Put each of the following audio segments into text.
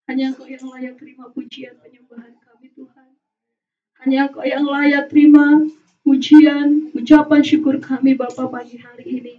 Hanya Engkau yang layak terima pujian penyembahan kami Tuhan. Hanya Engkau yang layak terima pujian, ucapan syukur kami Bapa pagi hari ini.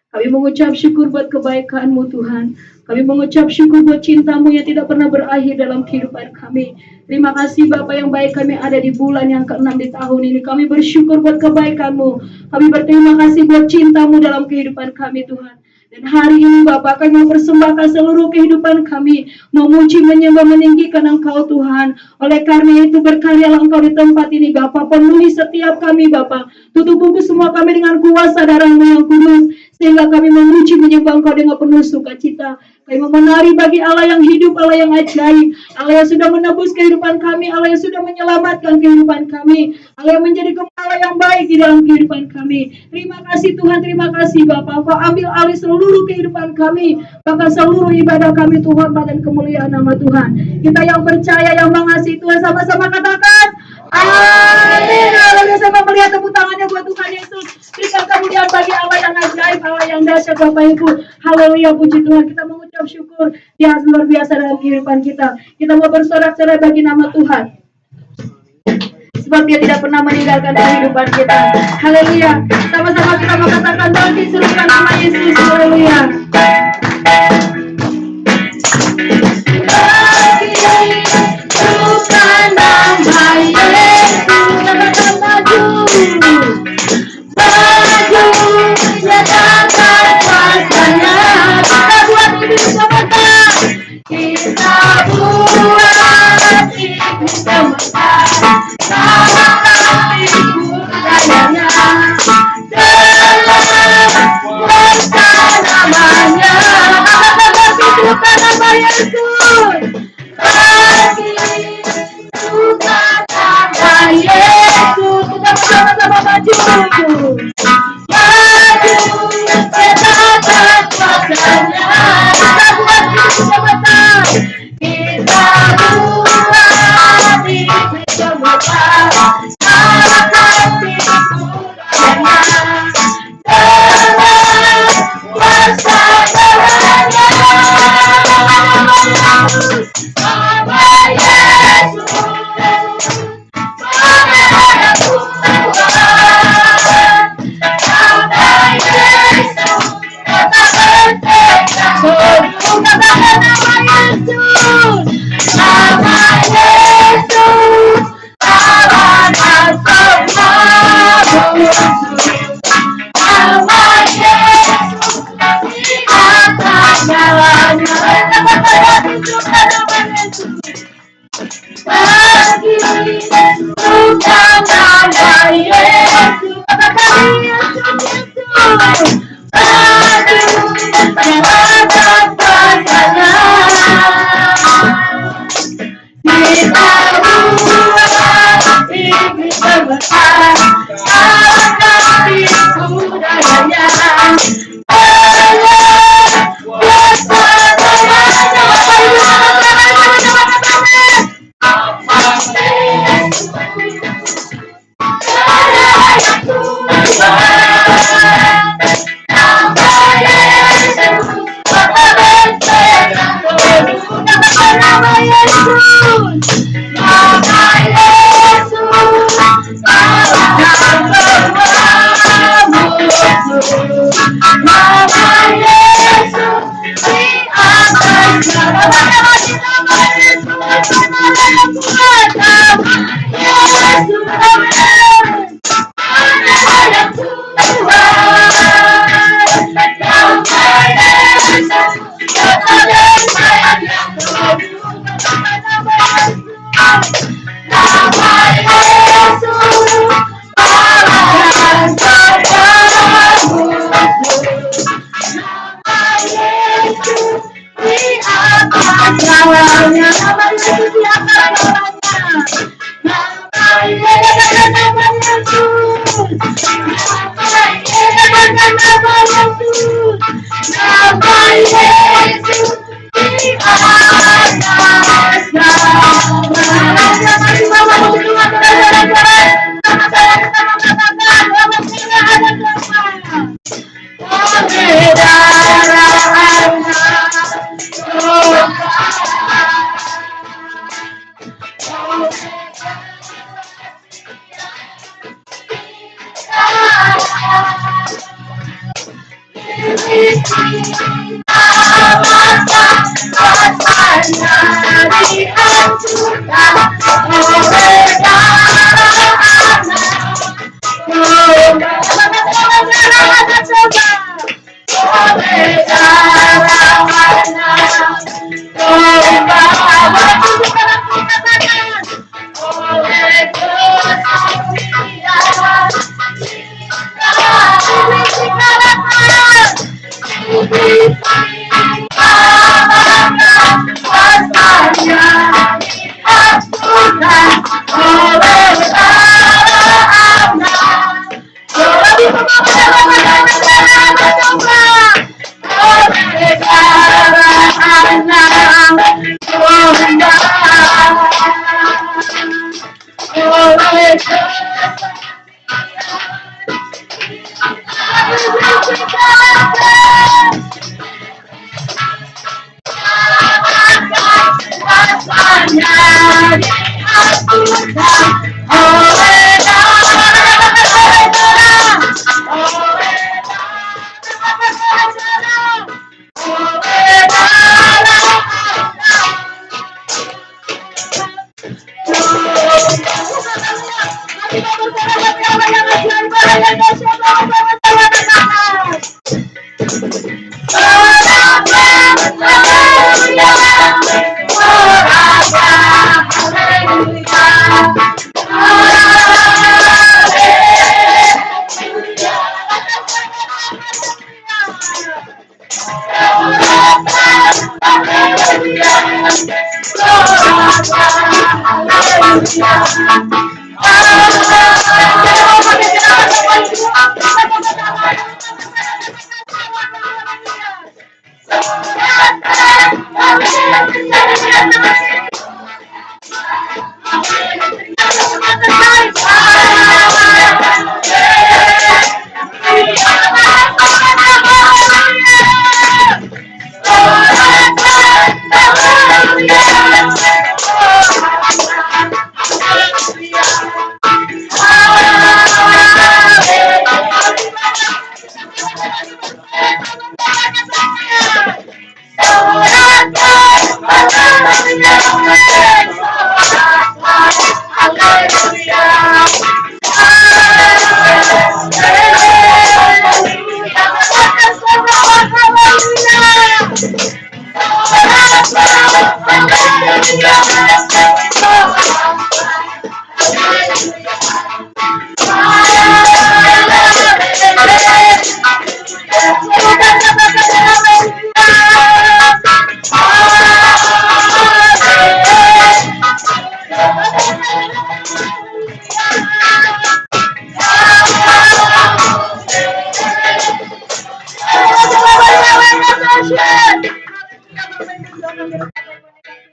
Kami mengucap syukur buat kebaikan-Mu Tuhan. Kami mengucap syukur buat cinta-Mu yang tidak pernah berakhir dalam kehidupan kami. Terima kasih Bapa yang baik, kami ada di bulan yang ke-6 di tahun ini. Kami bersyukur buat kebaikan-Mu. Kami berterima kasih buat cinta-Mu dalam kehidupan kami Tuhan. Dan hari ini Bapak kami mempersembahkan seluruh kehidupan kami, memuji, menyembah, meninggikan Engkau Tuhan. Oleh karena itu berkaryalah Engkau di tempat ini Bapak, penuhi setiap kami Bapak. Tutup bungkus semua kami dengan kuasa darah-Mu yang kudus, sehingga kami memuji, menyembah Engkau dengan penuh sukacita. Kami memenari bagi Allah yang hidup, Allah yang ajaib, Allah yang sudah menebus kehidupan kami, Allah yang sudah menyelamatkan kehidupan kami, Allah yang menjadi Gembala yang baik di dalam kehidupan kami. Terima kasih Tuhan, terima kasih Bapak. Kau ambil alih seluruh kehidupan kami, bahkan seluruh ibadah kami Tuhan, dan kemuliaan nama Tuhan. Kita yang percaya, yang mengasihi Tuhan, sama-sama katakan amin. Haleluya. Sama melihat tepuk tangannya buat Tuhan Yesus. Berikan kemuliaan bagi Allah yang ajaib, Allah yang dahsyat Bapak Ibu. Haleluya, puji Tuhan. Kita mengucap syukur dia luar biasa dalam kehidupan kita. Kita mau bersorak-sorai bagi nama Tuhan, sebab dia tidak pernah meninggalkan kehidupan kita. Haleluya. Sama-sama kita mengatakan bagi serukan nama Yesus. Haleluya.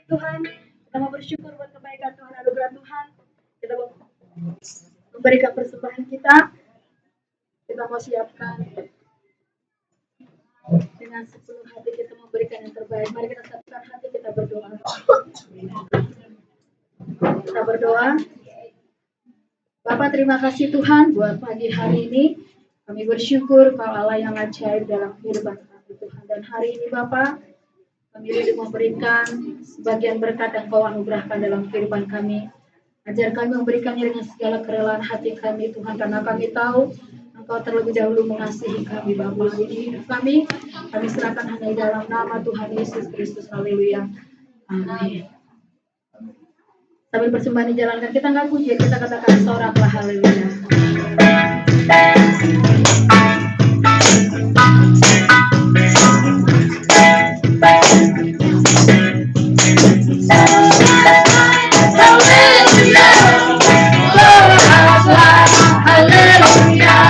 Tuhan, kita mau bersyukur buat kebaikan Tuhan, anugerah Tuhan. Kita mau memberikan persembahan kita. Kita mau siapkan dengan sepenuh hati kita memberikan yang terbaik. Mari kita satukan hati, kita berdoa. Kita berdoa. Bapak, terima kasih Tuhan buat pagi hari ini. Kami bersyukur Kau Allah yang ajaib dalam kehidupan kami Tuhan. Dan hari ini Bapak, kami rindu memberikan sebagian berkat yang Kau anugerahkan dalam kehidupan kami. Ajar kami memberikannya dengan segala kerelaan hati kami Tuhan. Karena kami tahu Engkau terlebih dahulu mengasihi kami Bapa. Ini hidup kami serahkan hanya di dalam nama Tuhan Yesus Kristus. Haleluya. Amin. Sambil persembahan dijalankan, kita nggak puji, kita katakan soraklah haleluya. Haleluya.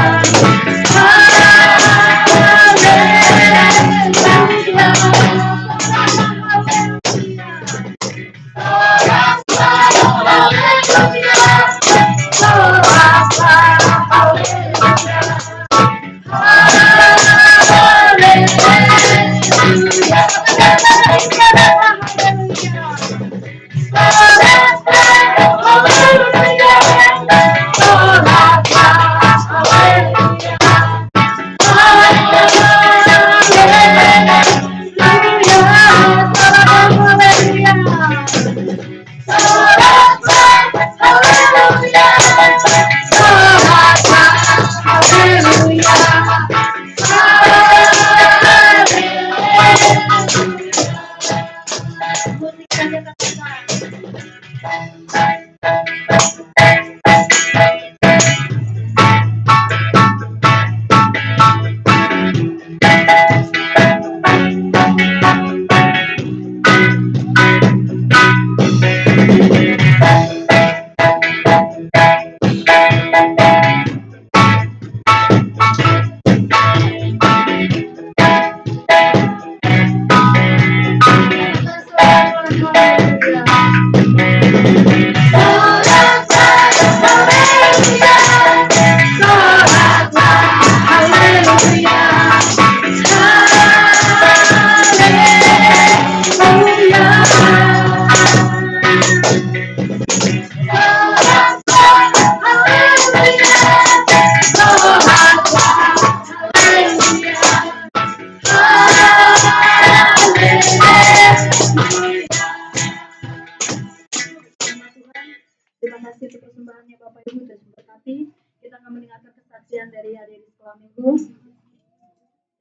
dari sekolah minggu.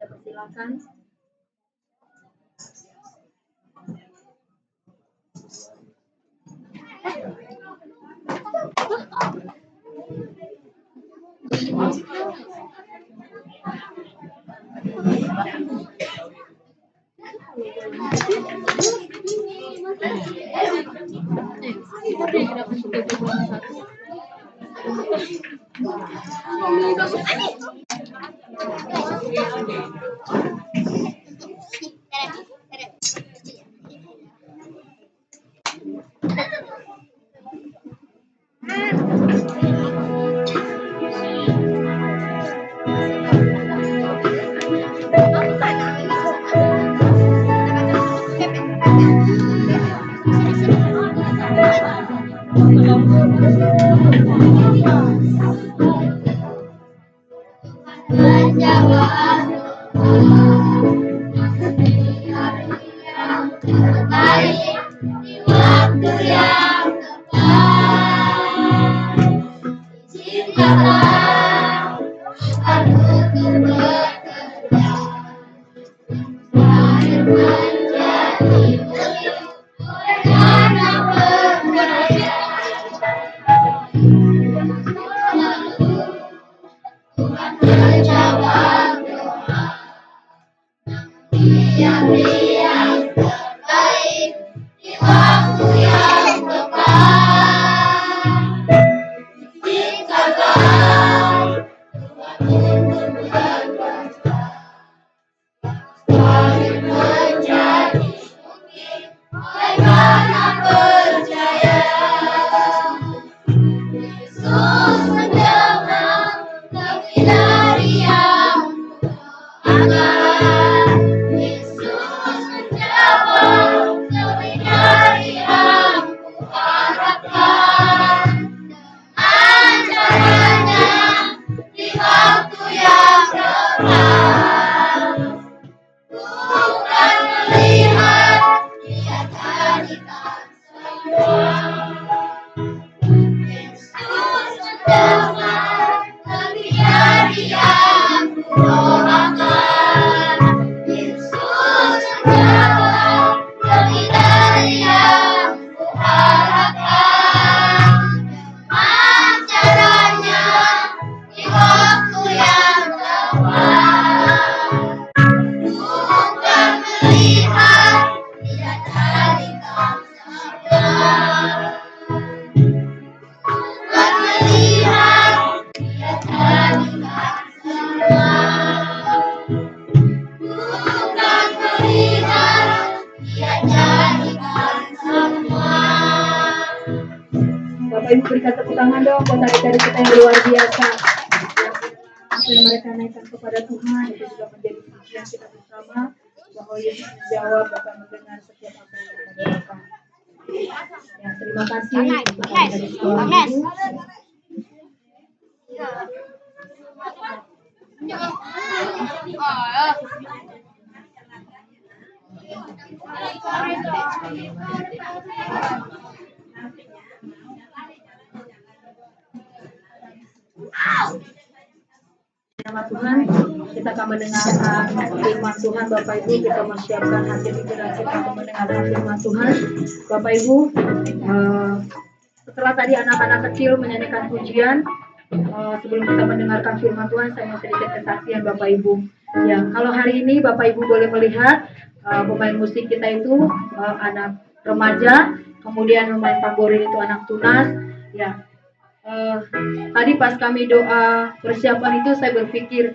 Saya persilakan. Bapak Ibu berikan tepuk tangan dong buat adik-adik kita yang luar biasa. Apa yang mereka naikkan kepada Tuhan itu juga menjadi pujian kita bersama bahwa Yesus menjawab akan mendengar setiap apa yang kita doakan. Ya, terima kasih untuk adik-adik sekolah minggu. Nama Tuhan, kita akan mendengarkan firman Tuhan. Bapak Ibu, kita mempersiapkan hati pikiran kita untuk mendengarkan firman Tuhan. Bapak Ibu, setelah tadi anak-anak kecil menyanyikan pujian, sebelum kita mendengarkan firman Tuhan, saya mau sedikit kesaksian Bapak Ibu. Ya, kalau hari ini Bapak Ibu boleh melihat pemain musik kita itu anak remaja, kemudian pemain tamborin itu anak tunas. Ya, tadi pas kami doa persiapan itu saya berpikir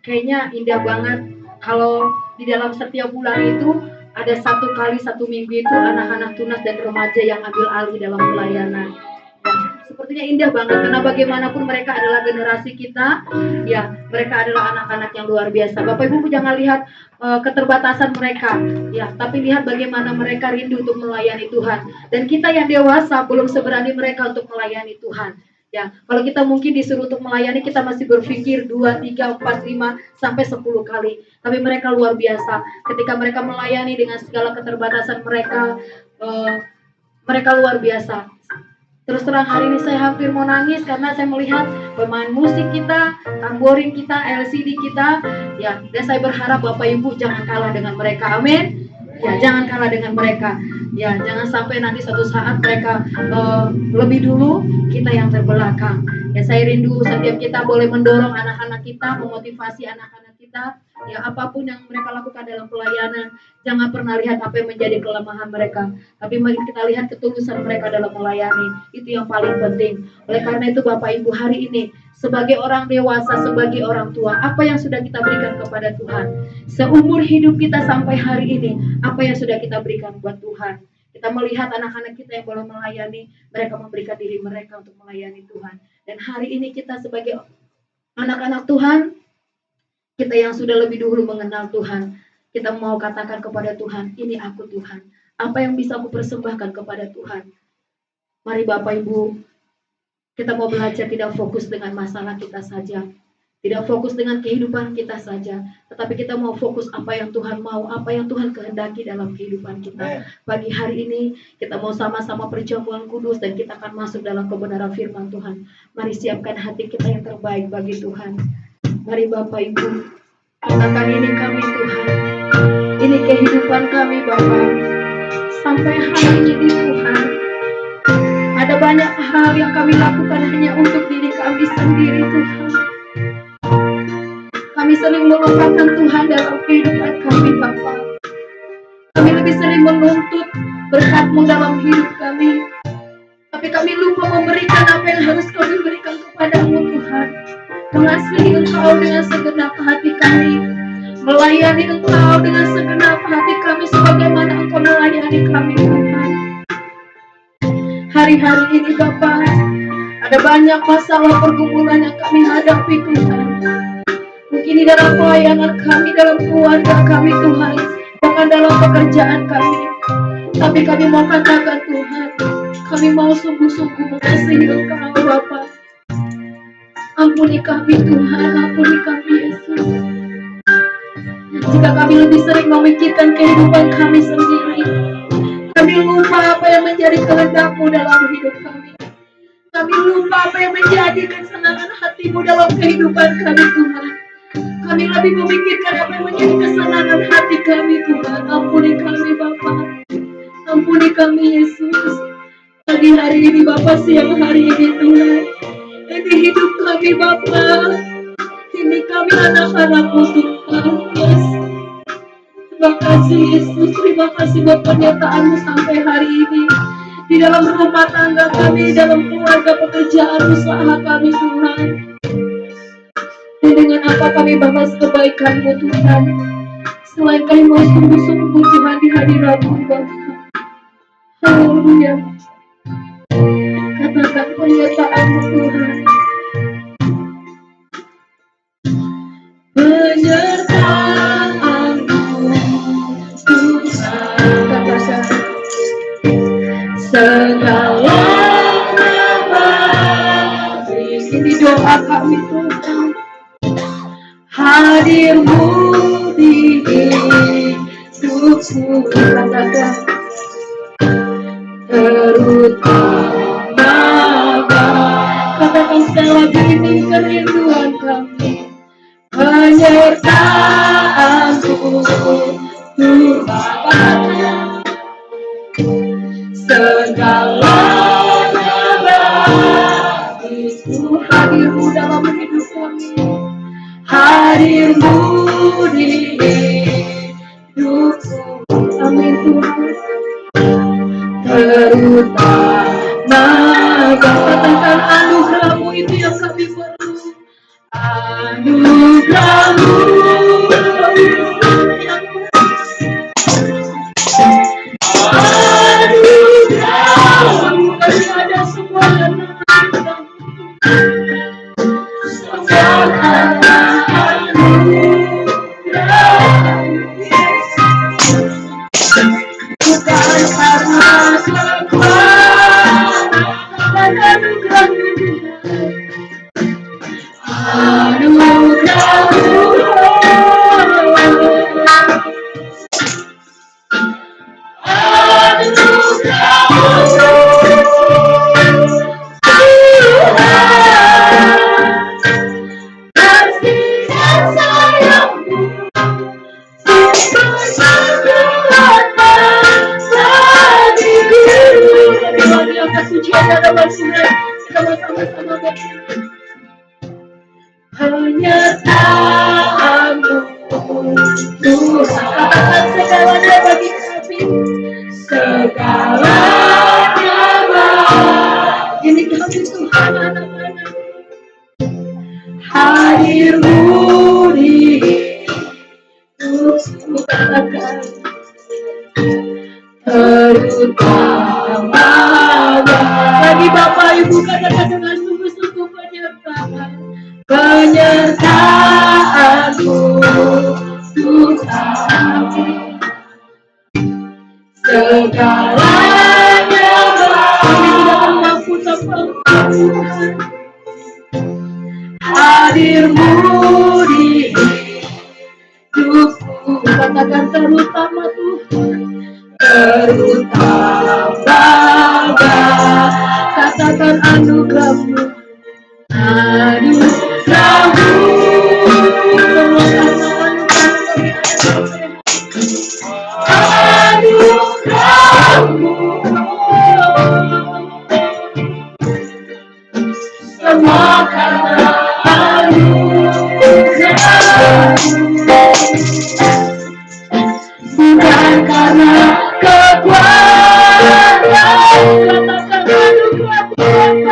kayaknya indah banget kalau di dalam setiap bulan itu ada satu kali satu minggu itu anak-anak tunas dan remaja yang ambil alih dalam pelayanan. Ya, sepertinya indah banget karena bagaimanapun mereka adalah generasi kita, ya mereka adalah anak-anak yang luar biasa. Bapak Ibu jangan lihat keterbatasan mereka, ya tapi lihat bagaimana mereka rindu untuk melayani Tuhan. Dan kita yang dewasa belum seberani mereka untuk melayani Tuhan. Ya, kalau kita mungkin disuruh untuk melayani, kita masih berpikir 2, 3, 4, 5, sampai 10 kali. Tapi mereka luar biasa. Ketika mereka melayani dengan segala keterbatasan mereka, mereka luar biasa. Terus terang hari ini saya hampir mau nangis karena saya melihat pemain musik kita, tamborin kita, LCD kita, ya. Dan saya berharap Bapak Ibu jangan kalah dengan mereka, amin. Ya, jangan kalah dengan mereka. Ya, jangan sampai nanti suatu saat mereka lebih dulu, kita yang terbelakang. Ya, saya rindu setiap kita boleh mendorong anak-anak kita, memotivasi anak-anak kita. Ya, apapun yang mereka lakukan dalam pelayanan, jangan pernah lihat apa yang menjadi kelemahan mereka, tapi mari kita lihat ketulusan mereka dalam melayani. Itu yang paling penting. Oleh karena itu Bapak Ibu, hari ini sebagai orang dewasa, sebagai orang tua, apa yang sudah kita berikan kepada Tuhan seumur hidup kita sampai hari ini, apa yang sudah kita berikan buat Tuhan. Kita melihat anak-anak kita yang boleh melayani, mereka memberikan diri mereka untuk melayani Tuhan. Dan hari ini kita sebagai anak-anak Tuhan, kita yang sudah lebih dulu mengenal Tuhan, kita mau katakan kepada Tuhan, ini aku Tuhan. Apa yang bisa aku persembahkan kepada Tuhan? Mari Bapak Ibu, kita mau belajar tidak fokus dengan masalah kita saja. Tidak fokus dengan kehidupan kita saja. Tetapi kita mau fokus apa yang Tuhan mau, apa yang Tuhan kehendaki dalam kehidupan kita. Pagi hari ini, kita mau sama-sama perjamuan kudus dan kita akan masuk dalam kebenaran firman Tuhan. Mari siapkan hati kita yang terbaik bagi Tuhan. Mari Bapak Ibu, katakan ini kami Tuhan. Ini kehidupan kami Bapak. Sampai hari ini Tuhan, ada banyak hal yang kami lakukan hanya untuk diri kami sendiri Tuhan. Kami sering melupakan Tuhan dalam kehidupan kami Bapak. Kami lebih sering menuntut berkat-Mu dalam hidup kami. Tapi kami lupa memberikan apa yang harus kami berikan kepada-Mu Tuhan. Mengasihi Engkau dengan segenap hati kami, melayani Engkau dengan segenap hati kami sebagaimana Engkau melayani kami Tuhan. Hari-hari ini Bapak, ada banyak masalah pergumulan yang kami hadapi Tuhan. Mungkin di dalam pelayanan kami, dalam keluarga kami Tuhan, bahkan dalam pekerjaan kami. Tapi kami mau katakan Tuhan, kami mau sungguh-sungguh mengasihi Engkau Bapak. Ampuni kami Tuhan, ampuni kami Yesus. Jika kami lebih sering memikirkan kehidupan kami sendiri, kami lupa apa yang menjadi kehendak-Mu dalam hidup kami. Kami lupa apa yang menjadi kesenangan hati-Mu dalam kehidupan kami Tuhan. Kami lebih memikirkan apa yang menjadi kesenangan hati kami Tuhan. Ampuni kami Bapa. Ampuni kami Yesus. Pagi hari ini Bapa, siang hari ini Tuhan, ini hidup kami Bapa. Ini kami anak-anak-Mu Tuhan. Yes. Terima kasih Yesus. Terima kasih buat pernyataan-Mu sampai hari ini. Di dalam rumah tangga kami, dalam keluarga, pekerjaan, usaha kami Tuhan. Dan dengan apa kami bahas kebaikan-Mu Tuhan, selain kami mau sungguh-sungguh Tuhan di hadirat-Mu Bapa. Haleluya. Katakan pernyataan-Mu Tuhan. Penyertaan-Mu Tuhan. Katakan segala kebaikan. Ini doa kami Tuhan. Hadir-Mu di hidupku, katakan terutama katakan sekali lagi, ini kerinduan kami. Penyertaan-Mu Tuhan, segala kebaikan-Mu, hadir-Mu dalam hidup kami. Hadir-Mu di hidupku, amin Tuhan. Terutama katakan anugerah-Mu itu yang kami perlu. Anugerah-Mu kami ada semua Tuhan. Kita mau sama-sama bersyukur. Penyertaan-Mu Tuhan, katakan segalanya bagi kami, segalanya bagi kami Tuhan, anak-anak. Hadir-Mu di hidupku, katakan terutama bagi Bapak Ibu, katakan dengan sungguh-sungguh penyertaan-Mu Tuhan, segalanya kami tidak mampu tanpa Tuhan. Hadir-Mu di hidupku, katakan terutama Tuhan, terutama katakan anugerah-Mu, anugerah-Mu, semua karena anugerah-Mu, semua karena bukan karena kekuatan, katakan anugerah-Mu,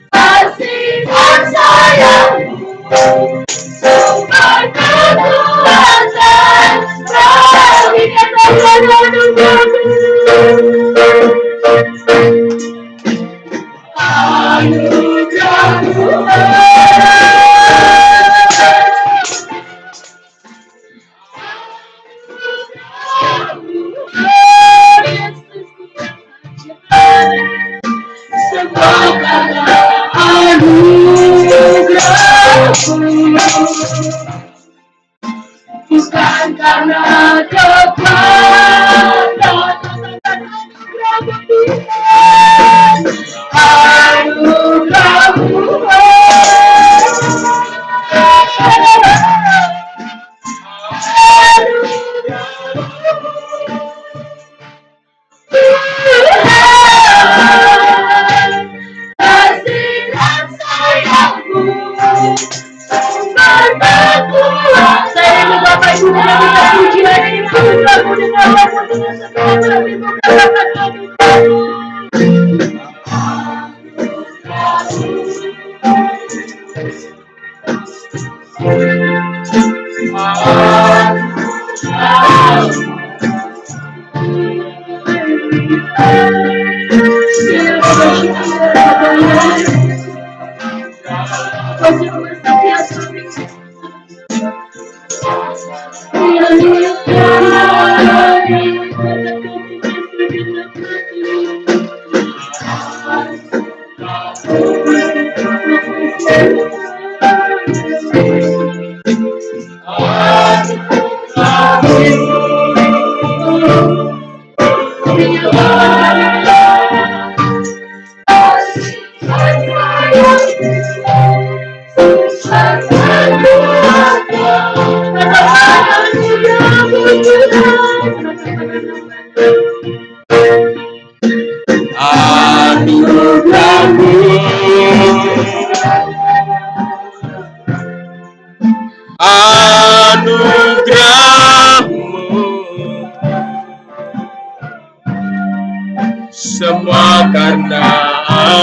kasih dan sayang-Mu, sumber kekuatan bagi katakan anugerah-Mu, anugerah-Mu, semua karena anugerah-Mu, bukan karena kekuatan, anugerah-Mu, kasih dan sayang-Mu, sumber kekuatan. Saya ingin Bapak Ibu menyanyikan pujian ini, anugerah-Mu dengan lagu dengan segenap hatimu, katakan anugerah-Mu, semua karena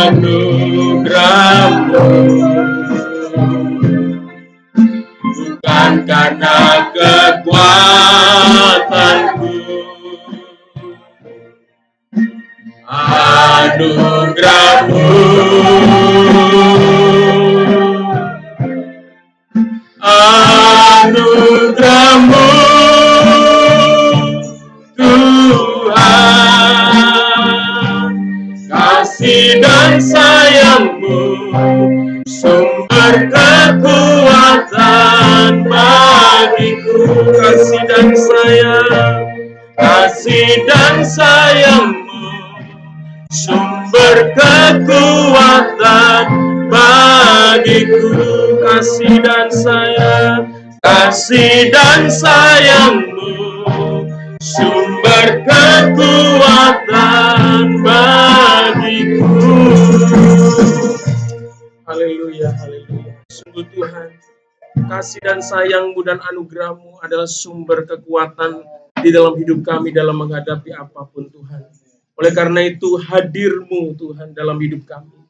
anugerah-Mu, bukan karena kekuatanku, anugerah-Mu, anugerah-Mu Tuhan, kasih dan sayang-Mu, sumber kekuatan bagiku. Kasih dan sayang, kasih dan sayang-Mu, sumber sumber kekuatan bagiku. Kasih dan sayangmu, sumber kekuatan bagiku. Haleluya, haleluya. Sungguh Tuhan, kasih dan sayangmu dan anugerahmu adalah sumber kekuatan di dalam hidup kami dalam menghadapi apapun Tuhan. Oleh karena itu hadirmu Tuhan dalam hidup kami,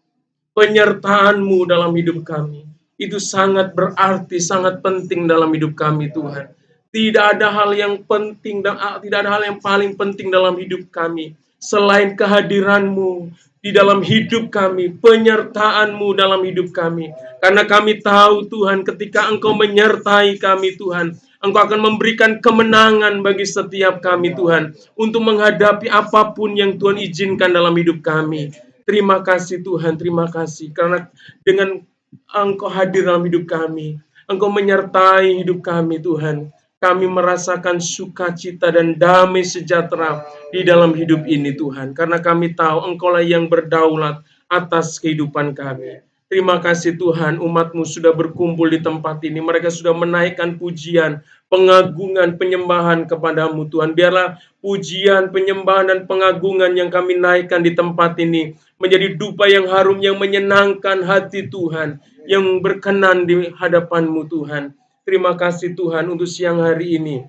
penyertaanmu dalam hidup kami, itu sangat berarti, sangat penting dalam hidup kami Tuhan. Tidak ada hal yang penting, tidak ada hal yang paling penting dalam hidup kami selain kehadiranmu di dalam hidup kami, penyertaanmu dalam hidup kami. Karena kami tahu Tuhan, ketika Engkau menyertai kami Tuhan, Engkau akan memberikan kemenangan bagi setiap kami Tuhan, untuk menghadapi apapun yang Tuhan izinkan dalam hidup kami. Terima kasih Tuhan, terima kasih. Karena dengan Engkau hadir dalam hidup kami, Engkau menyertai hidup kami Tuhan, kami merasakan sukacita dan damai sejahtera di dalam hidup ini Tuhan. Karena kami tahu Engkaulah yang berdaulat atas kehidupan kami. Terima kasih Tuhan, umat-Mu sudah berkumpul di tempat ini. Mereka sudah menaikkan pujian, pengagungan, penyembahan kepadamu Tuhan. Biarlah pujian, penyembahan, dan pengagungan yang kami naikkan di tempat ini menjadi dupa yang harum, yang menyenangkan hati Tuhan, yang berkenan di hadapan-Mu Tuhan. Terima kasih Tuhan untuk siang hari ini.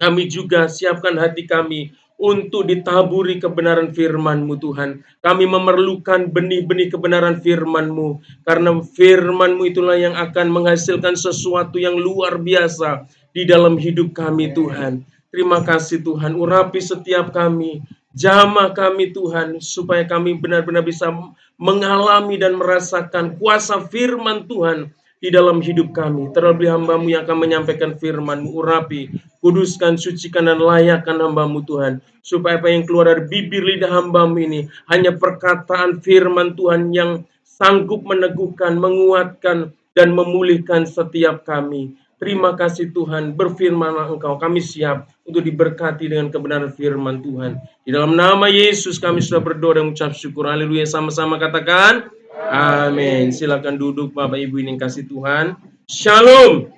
Kami juga siapkan hati kami untuk ditaburi kebenaran firman-Mu Tuhan. Kami memerlukan benih-benih kebenaran firman-Mu, karena firman-Mu itulah yang akan menghasilkan sesuatu yang luar biasa di dalam hidup kami Tuhan. Terima kasih Tuhan, urapi setiap kami, jamah kami Tuhan, supaya kami benar-benar bisa mengalami dan merasakan kuasa firman Tuhan di dalam hidup kami. Terlebih hamba-Mu yang akan menyampaikan firman-Mu, urapi, kuduskan, sucikan, dan layakkan hamba-Mu Tuhan, supaya apa yang keluar dari bibir lidah hamba-Mu ini hanya perkataan firman Tuhan yang sanggup meneguhkan, menguatkan, dan memulihkan setiap kami. Terima kasih Tuhan, berfirmanlah Engkau, kami siap untuk diberkati dengan kebenaran firman Tuhan. Di dalam nama Yesus kami sudah berdoa dan mengucap syukur. Haleluya, sama-sama katakan amin. Silakan duduk Bapak Ibu yang kasih Tuhan. Shalom.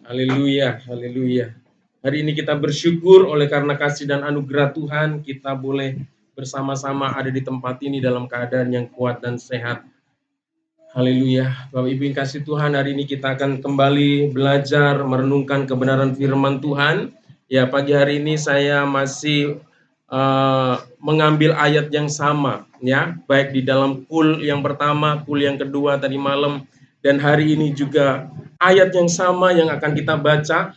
Haleluya, haleluya. Hari ini kita bersyukur oleh karena kasih dan anugerah Tuhan, kita boleh bersama-sama ada di tempat ini dalam keadaan yang kuat dan sehat. Haleluya. Bapak Ibu yang kasih Tuhan, hari ini kita akan kembali belajar merenungkan kebenaran firman Tuhan. Ya, pagi hari ini saya masih mengambil ayat yang sama, ya, baik di dalam kul yang pertama, kul yang kedua tadi malam, dan hari ini juga ayat yang sama yang akan kita baca.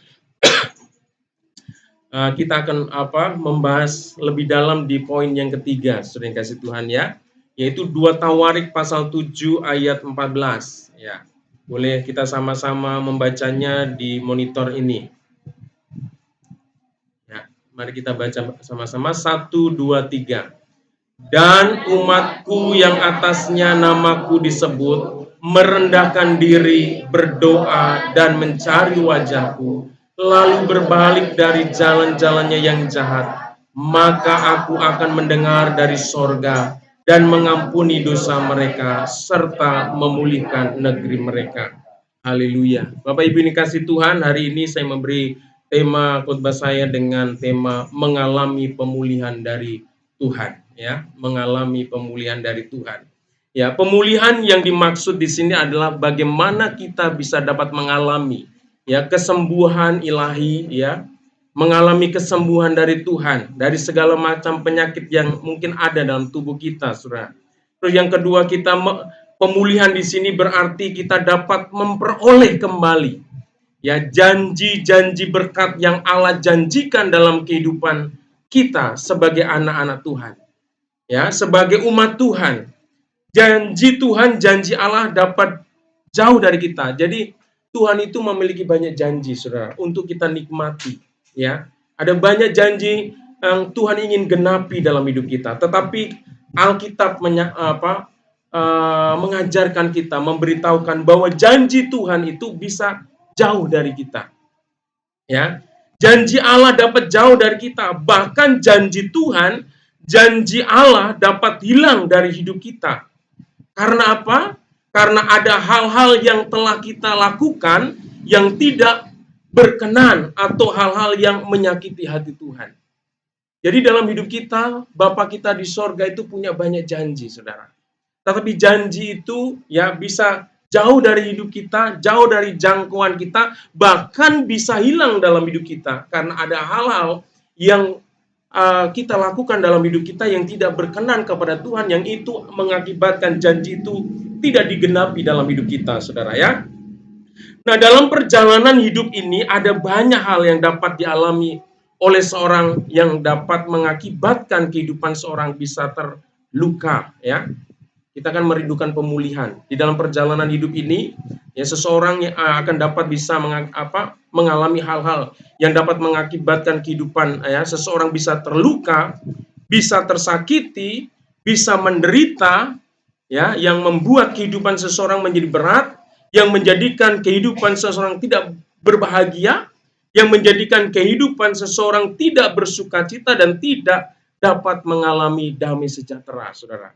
Kita akan membahas lebih dalam di poin yang ketiga, saudara yang kasih Tuhan ya, yaitu 2 Tawarik pasal 7 ayat 14. Ya, boleh kita sama-sama membacanya di monitor ini. Ya, mari kita baca sama-sama. 1, 2, 3. Dan umatku yang atasnya namaku disebut, merendahkan diri, berdoa, dan mencari wajahku, lalu berbalik dari jalan-jalannya yang jahat, maka aku akan mendengar dari sorga dan mengampuni dosa mereka, serta memulihkan negeri mereka. Haleluya. Bapak Ibu ini kasih Tuhan, hari ini saya memberi tema khotbah saya dengan tema mengalami pemulihan dari Tuhan. Ya, mengalami pemulihan dari Tuhan. Ya, pemulihan yang dimaksud di sini adalah bagaimana kita bisa dapat mengalami ya kesembuhan ilahi, ya, mengalami kesembuhan dari Tuhan dari segala macam penyakit yang mungkin ada dalam tubuh kita, Saudara. Terus yang kedua, pemulihan di sini berarti kita dapat memperoleh kembali ya janji-janji berkat yang Allah janjikan dalam kehidupan kita sebagai anak-anak Tuhan. Ya, sebagai umat Tuhan, janji Tuhan, janji Allah dapat jauh dari kita. Jadi Tuhan itu memiliki banyak janji, Saudara, untuk kita nikmati. Ya, ada banyak janji yang Tuhan ingin genapi dalam hidup kita. Tetapi Alkitab mengajarkan kita, memberitahukan bahwa janji Tuhan itu bisa jauh dari kita. Ya, janji Allah dapat jauh dari kita. Bahkan janji Tuhan janji Allah dapat hilang dari hidup kita. Karena apa? Karena ada hal-hal yang telah kita lakukan yang tidak berkenan atau hal-hal yang menyakiti hati Tuhan. Jadi dalam hidup kita, Bapa kita di sorga itu punya banyak janji, saudara. Tetapi janji itu ya bisa jauh dari hidup kita, jauh dari jangkauan kita, bahkan bisa hilang dalam hidup kita. Karena ada hal-hal yang kita lakukan dalam hidup kita yang tidak berkenan kepada Tuhan, yang itu mengakibatkan janji itu tidak digenapi dalam hidup kita, saudara ya. Nah, dalam perjalanan hidup ini ada banyak hal yang dapat dialami oleh seorang yang dapat mengakibatkan kehidupan seorang bisa terluka, ya. Kita akan merindukan pemulihan. Di dalam perjalanan hidup ini, ya seseorang yang akan dapat bisa mengalami hal-hal yang dapat mengakibatkan kehidupan, ya seseorang bisa terluka, bisa tersakiti, bisa menderita, ya yang membuat kehidupan seseorang menjadi berat, yang menjadikan kehidupan seseorang tidak berbahagia, yang menjadikan kehidupan seseorang tidak bersukacita dan tidak dapat mengalami damai sejahtera, saudara.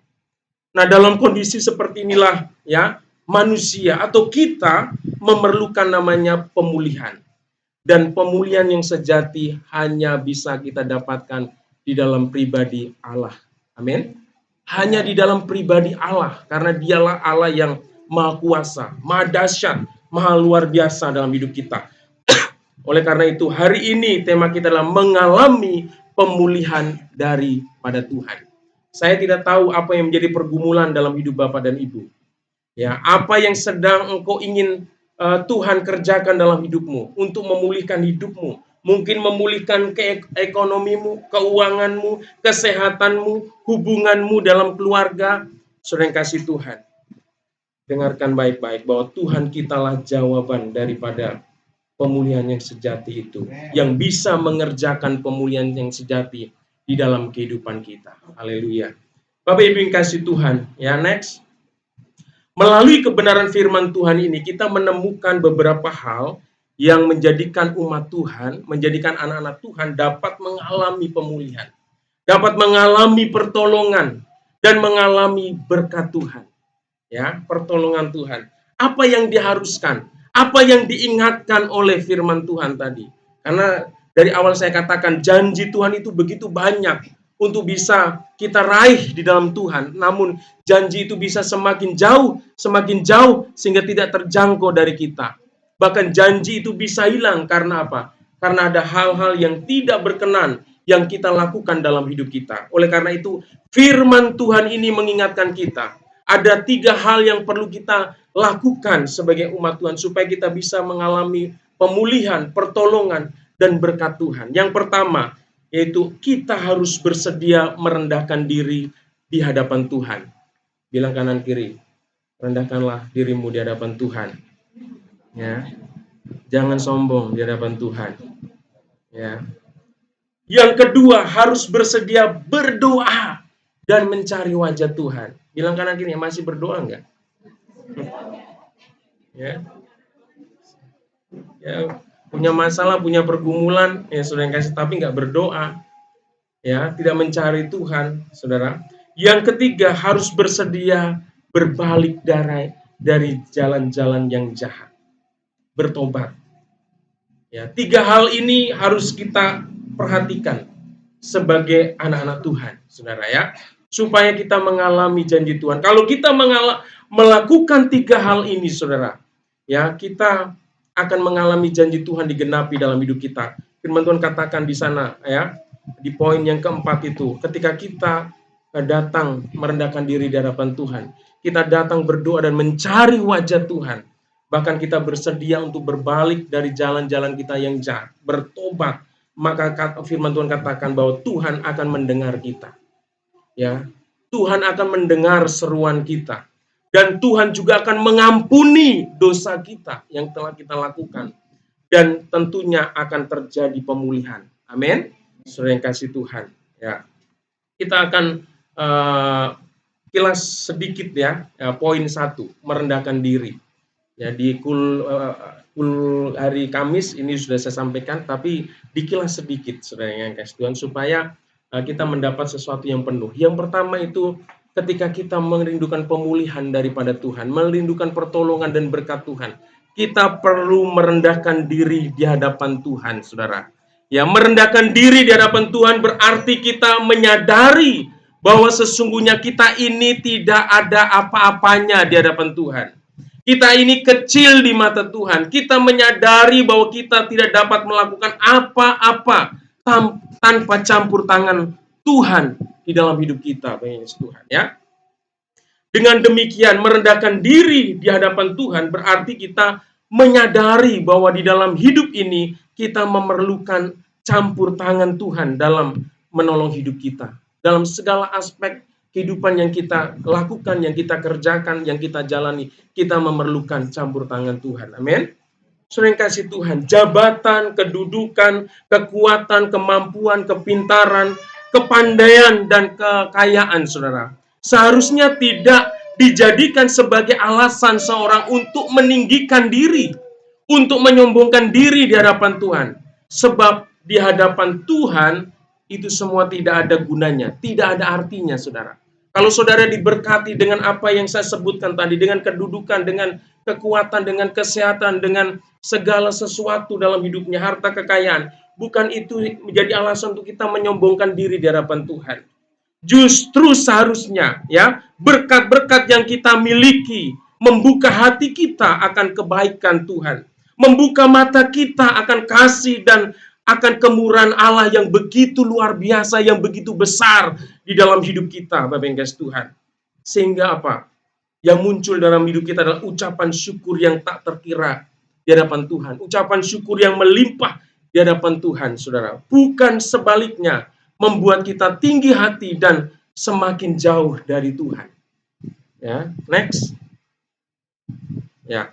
Nah, dalam kondisi seperti inilah ya, manusia atau kita memerlukan namanya pemulihan. Dan pemulihan yang sejati hanya bisa kita dapatkan di dalam pribadi Allah. Amin. Hanya di dalam pribadi Allah, karena dialah Allah yang maha kuasa, maha dahsyat, maha luar biasa dalam hidup kita. Oleh karena itu, hari ini tema kita adalah mengalami pemulihan daripada Tuhan. Saya tidak tahu apa yang menjadi pergumulan dalam hidup Bapak dan Ibu. Ya, apa yang sedang engkau ingin Tuhan kerjakan dalam hidupmu untuk memulihkan hidupmu, mungkin memulihkan ekonomimu, keuanganmu, kesehatanmu, hubunganmu dalam keluarga. Saudara yang kasih Tuhan, dengarkan baik-baik bahwa Tuhan kitalah jawaban daripada pemulihan yang sejati itu, yang bisa mengerjakan pemulihan yang sejati di dalam kehidupan kita. Haleluya. Bapak Ibu yang kasih Tuhan, ya next. Melalui kebenaran firman Tuhan ini, kita menemukan beberapa hal yang menjadikan umat Tuhan, menjadikan anak-anak Tuhan dapat mengalami pemulihan, dapat mengalami pertolongan, dan mengalami berkat Tuhan. Ya, pertolongan Tuhan. Apa yang diharuskan? Apa yang diingatkan oleh firman Tuhan tadi? Karena dari awal saya katakan janji Tuhan itu begitu banyak untuk bisa kita raih di dalam Tuhan. Namun janji itu bisa semakin jauh sehingga tidak terjangkau dari kita. Bahkan janji itu bisa hilang karena apa? Karena ada hal-hal yang tidak berkenan yang kita lakukan dalam hidup kita. Oleh karena itu, firman Tuhan ini mengingatkan kita. Ada 3 hal yang perlu kita lakukan sebagai umat Tuhan supaya kita bisa mengalami pemulihan, pertolongan, dan berkat Tuhan. Yang pertama, yaitu kita harus bersedia merendahkan diri di hadapan Tuhan. Bilang kanan kiri, rendahkanlah dirimu di hadapan Tuhan. Ya, jangan sombong di hadapan Tuhan. Ya. Yang kedua, harus bersedia berdoa dan mencari wajah Tuhan. Bilang kanan kiri, masih berdoa enggak? Ya. Ya, punya masalah, punya pergumulan, ya saudara yang kasih, tapi nggak berdoa, ya tidak mencari Tuhan, saudara. Yang ketiga, harus bersedia berbalik dari jalan-jalan yang jahat, bertobat. Ya, 3 hal ini harus kita perhatikan sebagai anak-anak Tuhan, saudara ya, supaya kita mengalami janji Tuhan. Kalau kita melakukan 3 hal ini, saudara, ya kita akan mengalami janji Tuhan digenapi dalam hidup kita. Firman Tuhan katakan di sana, ya, di poin yang keempat itu, ketika kita datang merendahkan diri di hadapan Tuhan, kita datang berdoa dan mencari wajah Tuhan, bahkan kita bersedia untuk berbalik dari jalan-jalan kita yang jahat, bertobat, maka firman Tuhan katakan bahwa Tuhan akan mendengar kita. Ya, Tuhan akan mendengar seruan kita. Dan Tuhan juga akan mengampuni dosa kita yang telah kita lakukan. Dan tentunya akan terjadi pemulihan. Amin. Saudara yang kasih Tuhan. Ya, kita akan kilas sedikit ya, poin 1, merendahkan diri. Ya, di hari Kamis ini sudah saya sampaikan, tapi dikilas sedikit saudara yang kasih Tuhan supaya kita mendapat sesuatu yang penuh. Yang pertama itu ketika kita merindukan pemulihan daripada Tuhan, merindukan pertolongan dan berkat Tuhan, kita perlu merendahkan diri di hadapan Tuhan, saudara. Ya, merendahkan diri di hadapan Tuhan berarti kita menyadari bahwa sesungguhnya kita ini tidak ada apa-apanya di hadapan Tuhan. Kita ini kecil di mata Tuhan. Kita menyadari bahwa kita tidak dapat melakukan apa-apa tanpa campur tangan Tuhan di dalam hidup kita, Tuhan, ya. Dengan demikian merendahkan diri di hadapan Tuhan berarti kita menyadari bahwa di dalam hidup ini kita memerlukan campur tangan Tuhan dalam menolong hidup kita. Dalam segala aspek kehidupan yang kita lakukan, yang kita kerjakan, yang kita jalani, kita memerlukan campur tangan Tuhan. Amin. Saudara yang kasih Tuhan, jabatan, kedudukan, kekuatan, kemampuan, kepintaran, kepandaian, dan kekayaan, saudara, seharusnya tidak dijadikan sebagai alasan seorang untuk meninggikan diri, untuk menyombongkan diri di hadapan Tuhan. Sebab di hadapan Tuhan, itu semua tidak ada gunanya, tidak ada artinya, saudara. Kalau saudara diberkati dengan apa yang saya sebutkan tadi, dengan kedudukan, dengan kekuatan, dengan kesehatan, dengan segala sesuatu dalam hidupnya, harta kekayaan, bukan itu menjadi alasan untuk kita menyombongkan diri di hadapan Tuhan. Justru seharusnya, ya, berkat-berkat yang kita miliki membuka hati kita akan kebaikan Tuhan, membuka mata kita akan kasih dan akan kemurahan Allah yang begitu luar biasa, yang begitu besar di dalam hidup kita, Bapak Ibu Tuhan. Sehingga apa? Yang muncul dalam hidup kita adalah ucapan syukur yang tak terkira di hadapan Tuhan. Ucapan syukur yang melimpah di hadapan Tuhan, saudara. Bukan sebaliknya, membuat kita tinggi hati dan semakin jauh dari Tuhan. Ya, next. Ya.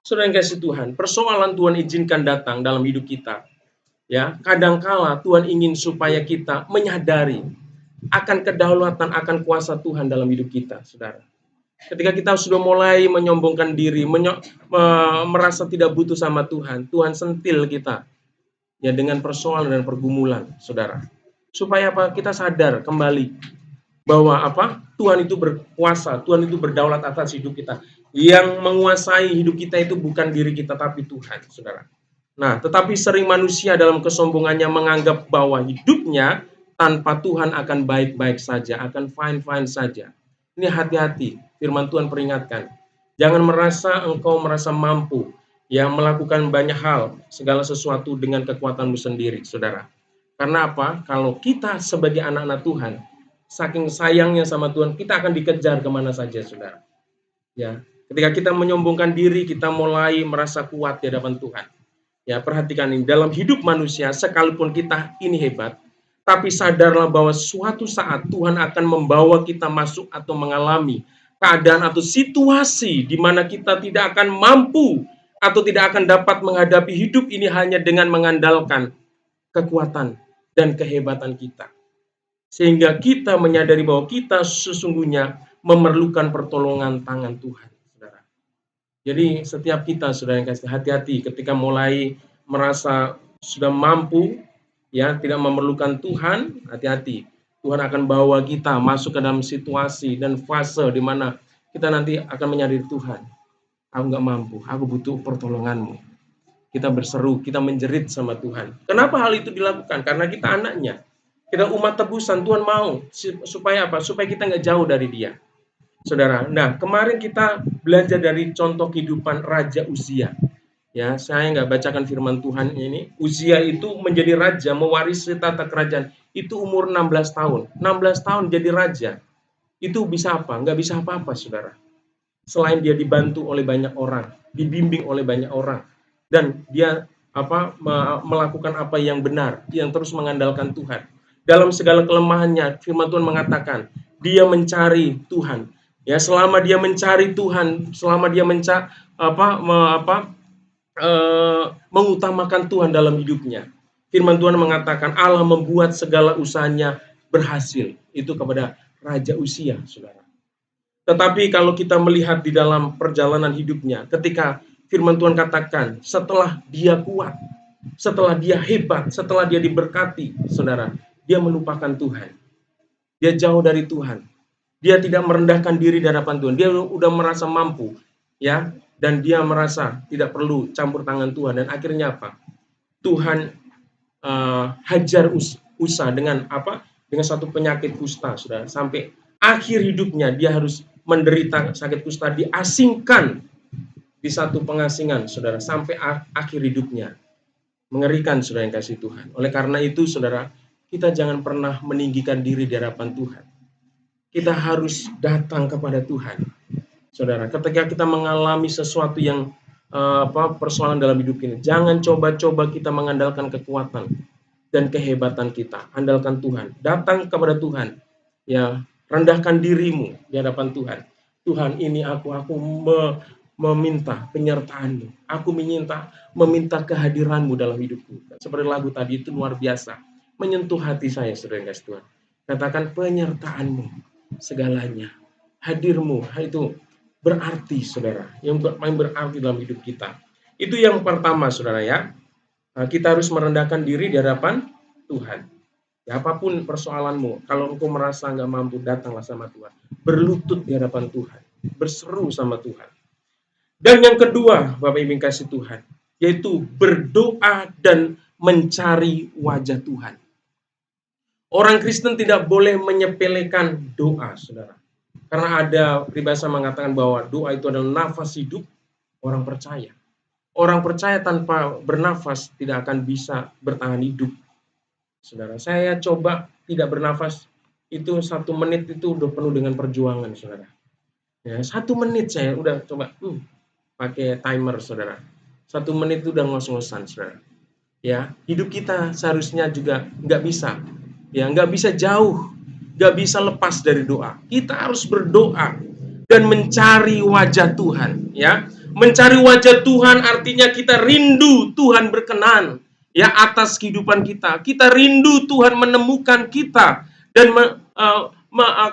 Saudara yang kasih Tuhan, persoalan Tuhan izinkan datang dalam hidup kita. Ya, kadangkala Tuhan ingin supaya kita menyadari akan kedaulatan, akan kuasa Tuhan dalam hidup kita, saudara. Ketika kita sudah mulai menyombongkan diri, merasa tidak butuh sama Tuhan, Tuhan sentil kita, ya, dengan persoalan dan pergumulan, saudara. Supaya apa? Kita sadar kembali bahwa apa? Tuhan itu berkuasa, Tuhan itu berdaulat atas hidup kita. Yang menguasai hidup kita itu bukan diri kita, tapi Tuhan, saudara. Nah, tetapi sering manusia dalam kesombongannya menganggap bahwa hidupnya tanpa Tuhan akan baik-baik saja, akan fine-fine saja. Ini hati-hati, firman Tuhan peringatkan. Jangan merasa engkau merasa mampu, ya, melakukan banyak hal, segala sesuatu dengan kekuatanmu sendiri, saudara. Karena apa? Kalau kita sebagai anak-anak Tuhan, saking sayangnya sama Tuhan, kita akan dikejar kemana saja, saudara. Ya, ketika kita menyombongkan diri, kita mulai merasa kuat di hadapan Tuhan. Ya, perhatikan ini, dalam hidup manusia, sekalipun kita ini hebat, tapi sadarlah bahwa suatu saat Tuhan akan membawa kita masuk atau mengalami keadaan atau situasi di mana kita tidak akan mampu atau tidak akan dapat menghadapi hidup ini hanya dengan mengandalkan kekuatan dan kehebatan kita. Sehingga kita menyadari bahwa kita sesungguhnya memerlukan pertolongan tangan Tuhan. Jadi setiap kita, saudara yang kasih, hati-hati ketika mulai merasa sudah mampu, ya, tidak memerlukan Tuhan, hati-hati. Tuhan akan bawa kita masuk ke dalam situasi dan fase di mana kita nanti akan menyadari, Tuhan, aku nggak mampu, aku butuh pertolongan-Mu. Kita berseru, kita menjerit sama Tuhan. Kenapa hal itu dilakukan? Karena kita anaknya. Kita umat tebusan, Tuhan mau. Supaya apa? Supaya kita nggak jauh dari Dia. Saudara, nah kemarin kita belajar dari contoh kehidupan Raja Uzia. Ya, saya nggak bacakan firman Tuhan ini. Uzia itu menjadi raja, mewarisi tata kerajaan. Itu umur 16 tahun. 16 tahun jadi raja. Itu bisa apa? Nggak bisa apa-apa, saudara. Selain dia dibantu oleh banyak orang, dibimbing oleh banyak orang. Dan dia melakukan apa yang benar, yang terus mengandalkan Tuhan. Dalam segala kelemahannya, firman Tuhan mengatakan, dia mencari Tuhan. Ya, selama dia mencari Tuhan, selama dia mengutamakan Tuhan dalam hidupnya, firman Tuhan mengatakan Allah membuat segala usahanya berhasil. Itu kepada Raja Uzia, saudara. Tetapi kalau kita melihat di dalam perjalanan hidupnya, ketika firman Tuhan katakan, setelah dia kuat, setelah dia hebat, setelah dia diberkati, saudara, dia melupakan Tuhan. Dia jauh dari Tuhan. Dia tidak merendahkan diri di hadapan Tuhan. Dia udah merasa mampu, ya, dan dia merasa tidak perlu campur tangan Tuhan. Dan akhirnya apa? Tuhan hajar Usa dengan apa? Dengan satu penyakit kusta, sudah sampai akhir hidupnya dia harus menderita sakit kusta, diasingkan di satu pengasingan, saudara, sampai akhir hidupnya. Mengerikan, saudara yang kasih Tuhan. Oleh karena itu, saudara, kita jangan pernah meninggikan diri di hadapan Tuhan. Kita harus datang kepada Tuhan, saudara. Ketika kita mengalami sesuatu yang persoalan dalam hidup ini, jangan coba-coba kita mengandalkan kekuatan dan kehebatan kita. Andalkan Tuhan. Datang kepada Tuhan. Ya, rendahkan dirimu di hadapan Tuhan. Tuhan, ini aku meminta penyertaan-Mu. Aku meminta kehadiran-Mu dalam hidupku. Seperti lagu tadi itu luar biasa. Menyentuh hati saya, saudara yang kasih Tuhan. Katakan penyertaan-Mu segalanya. Hadir-Mu itu berarti, saudara. Yang paling berarti dalam hidup kita. Itu yang pertama, saudara ya. Kita harus merendahkan diri di hadapan Tuhan. Ya, apapun persoalanmu, kalau engkau merasa nggak mampu, datanglah sama Tuhan. Berlutut di hadapan Tuhan. Berseru sama Tuhan. Dan yang kedua, Bapak Ibu kasih Tuhan, yaitu berdoa dan mencari wajah Tuhan. Orang Kristen tidak boleh menyepelekan doa, saudara. Karena ada peribahasa mengatakan bahwa doa itu adalah nafas hidup orang percaya. Orang percaya tanpa bernafas tidak akan bisa bertahan hidup. Saudara, saya coba tidak bernafas, itu 1 menit itu udah penuh dengan perjuangan, saudara. Ya, 1 menit saya udah coba pakai timer, saudara. 1 menit itu udah ngos-ngosan, saudara. Ya, hidup kita seharusnya juga nggak bisa, ya nggak bisa jauh, nggak bisa lepas dari doa. Kita harus berdoa dan mencari wajah Tuhan, ya. Mencari wajah Tuhan artinya kita rindu Tuhan berkenan, ya, atas kehidupan kita. Kita rindu Tuhan menemukan kita dan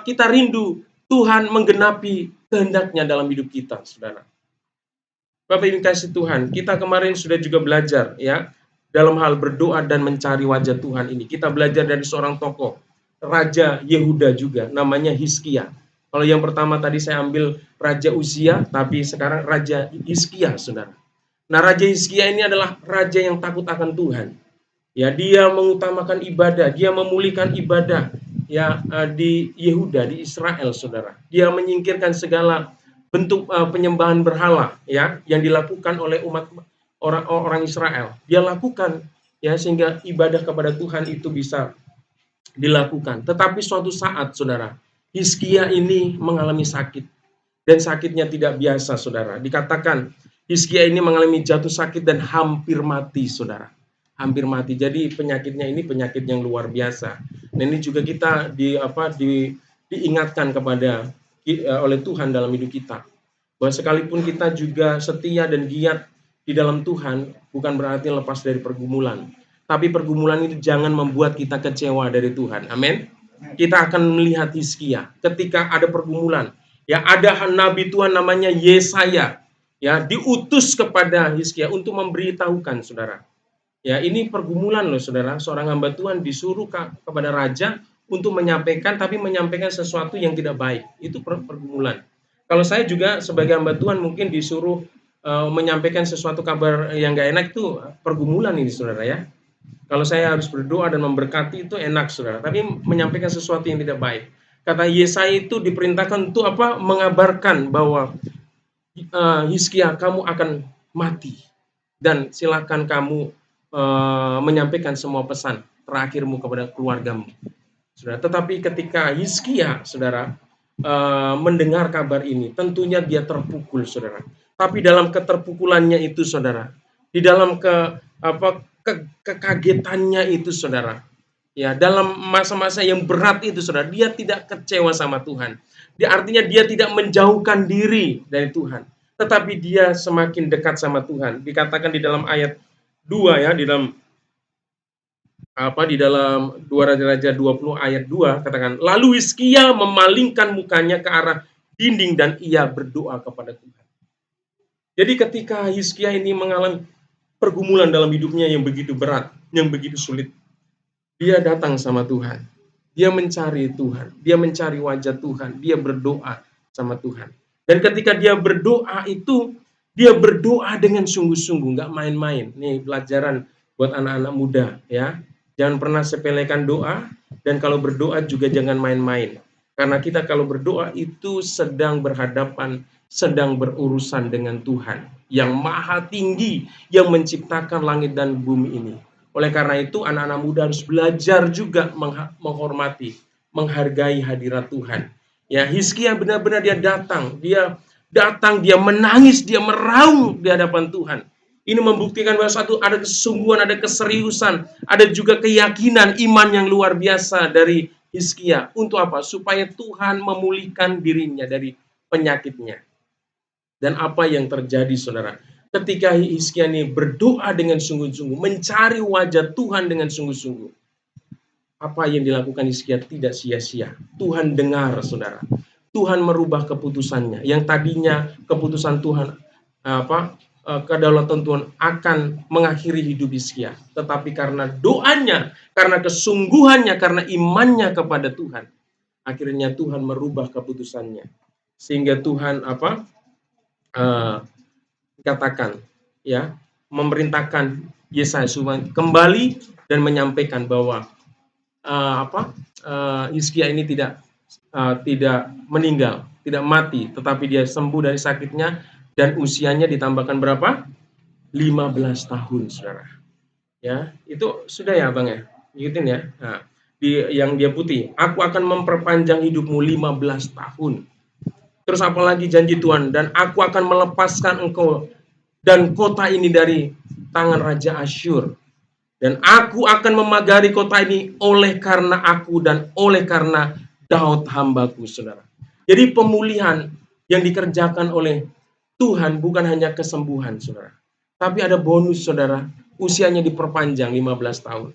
kita rindu Tuhan menggenapi kehendaknya dalam hidup kita, saudara. Bapak Ibu kasih Tuhan, kita kemarin sudah juga belajar, ya, dalam hal berdoa dan mencari wajah Tuhan ini. Kita belajar dari seorang tokoh, Raja Yehuda juga, namanya Hizkia. Kalau yang pertama tadi saya ambil Raja Uzia, tapi sekarang Raja Hizkia, saudara. Nah, Raja Hizkia ini adalah raja yang takut akan Tuhan. Ya, dia mengutamakan ibadah, dia memulihkan ibadah, ya, di Yehuda, di Israel, saudara. Dia menyingkirkan segala bentuk penyembahan berhala, ya, yang dilakukan oleh umat orang Israel. Dia lakukan, ya, sehingga ibadah kepada Tuhan itu bisa dilakukan. Tetapi suatu saat, saudara, Hizkia ini mengalami sakit, dan sakitnya tidak biasa, saudara. Dikatakan Hizkia ini mengalami jatuh sakit dan hampir mati, saudara. Hampir mati. Jadi penyakitnya ini penyakit yang luar biasa. Dan ini juga kita diingatkan kepada oleh Tuhan dalam hidup kita, bahwa sekalipun kita juga setia dan giat di dalam Tuhan, bukan berarti lepas dari pergumulan. Tapi pergumulan itu jangan membuat kita kecewa dari Tuhan. Amin. Kita akan melihat Hizkia ketika ada pergumulan. Ya, ada nabi Tuhan namanya Yesaya, ya, diutus kepada Hizkia untuk memberitahukan, saudara. Ya, ini pergumulan loh, saudara. Seorang hamba Tuhan disuruh kepada raja untuk menyampaikan, tapi menyampaikan sesuatu yang tidak baik. Itu pergumulan. Kalau saya juga sebagai hamba Tuhan mungkin disuruh menyampaikan sesuatu kabar yang gak enak, itu pergumulan ini, saudara ya. Kalau saya harus berdoa dan memberkati itu enak, saudara. Tapi menyampaikan sesuatu yang tidak baik. Kata Yesaya itu diperintahkan untuk apa? Mengabarkan bahwa Hizkia, kamu akan mati. Dan silakan kamu menyampaikan semua pesan terakhirmu kepada keluargamu. Saudara. Tetapi ketika Hizkia, saudara, mendengar kabar ini, tentunya dia terpukul, saudara. Tapi dalam keterpukulannya itu, saudara, di dalam kekagetannya itu, saudara, ya, dalam masa-masa yang berat itu, saudara, dia tidak kecewa sama Tuhan. Artinya dia tidak menjauhkan diri dari Tuhan, tetapi dia semakin dekat sama Tuhan. Dikatakan di dalam ayat 2, ya, di dalam 2 Raja-Raja 20 ayat 2, katakan, lalu Hizkia memalingkan mukanya ke arah dinding dan ia berdoa kepada Tuhan. Jadi ketika Hizkia ini mengalami pergumulan dalam hidupnya yang begitu berat, yang begitu sulit, Dia datang sama Tuhan. Dia mencari Tuhan. Dia mencari wajah Tuhan. Dia berdoa sama Tuhan. Dan ketika dia berdoa itu, dia berdoa dengan sungguh-sungguh, nggak main-main. Nih pelajaran buat anak-anak muda ya. Jangan pernah sepelekan doa, dan kalau berdoa juga jangan main-main. Karena kita kalau berdoa itu sedang berhadapan, sedang berurusan dengan Tuhan yang maha tinggi, yang menciptakan langit dan bumi ini. Oleh karena itu, anak-anak muda harus belajar juga menghormati, menghargai hadirat Tuhan. Ya, Hizkia benar-benar dia menangis, dia meraung di hadapan Tuhan. Ini membuktikan bahwa satu, ada kesungguhan, ada keseriusan, ada juga keyakinan, iman yang luar biasa dari Hizkia. Untuk apa? Supaya Tuhan memulihkan dirinya dari penyakitnya. Dan apa yang terjadi, saudara? Ketika Hizkia ini berdoa dengan sungguh-sungguh, mencari wajah Tuhan dengan sungguh-sungguh, apa yang dilakukan Hizkia tidak sia-sia. Tuhan dengar, saudara. Tuhan merubah keputusannya. Yang tadinya keputusan Tuhan, kedaulatan Tuhan akan mengakhiri hidup Hizkia. Tetapi karena doanya, karena kesungguhannya, karena imannya kepada Tuhan, akhirnya Tuhan merubah keputusannya. Sehingga Tuhan katakan ya, memerintahkan Yesaya kembali dan menyampaikan bahwa Hizkia ini tidak meninggal, tidak mati, tetapi dia sembuh dari sakitnya, dan usianya ditambahkan berapa? 15 tahun, saudara. Ya, itu sudah ya, Bang ya. Ikutin ya. Nah, yang dia putih, aku akan memperpanjang hidupmu 15 tahun. Terus apalagi janji Tuhan, dan aku akan melepaskan engkau dan kota ini dari tangan Raja Asyur. Dan aku akan memagari kota ini oleh karena aku dan oleh karena Daud hambaku, saudara. Jadi pemulihan yang dikerjakan oleh Tuhan bukan hanya kesembuhan, saudara. Tapi ada bonus, saudara. Usianya diperpanjang 15 tahun.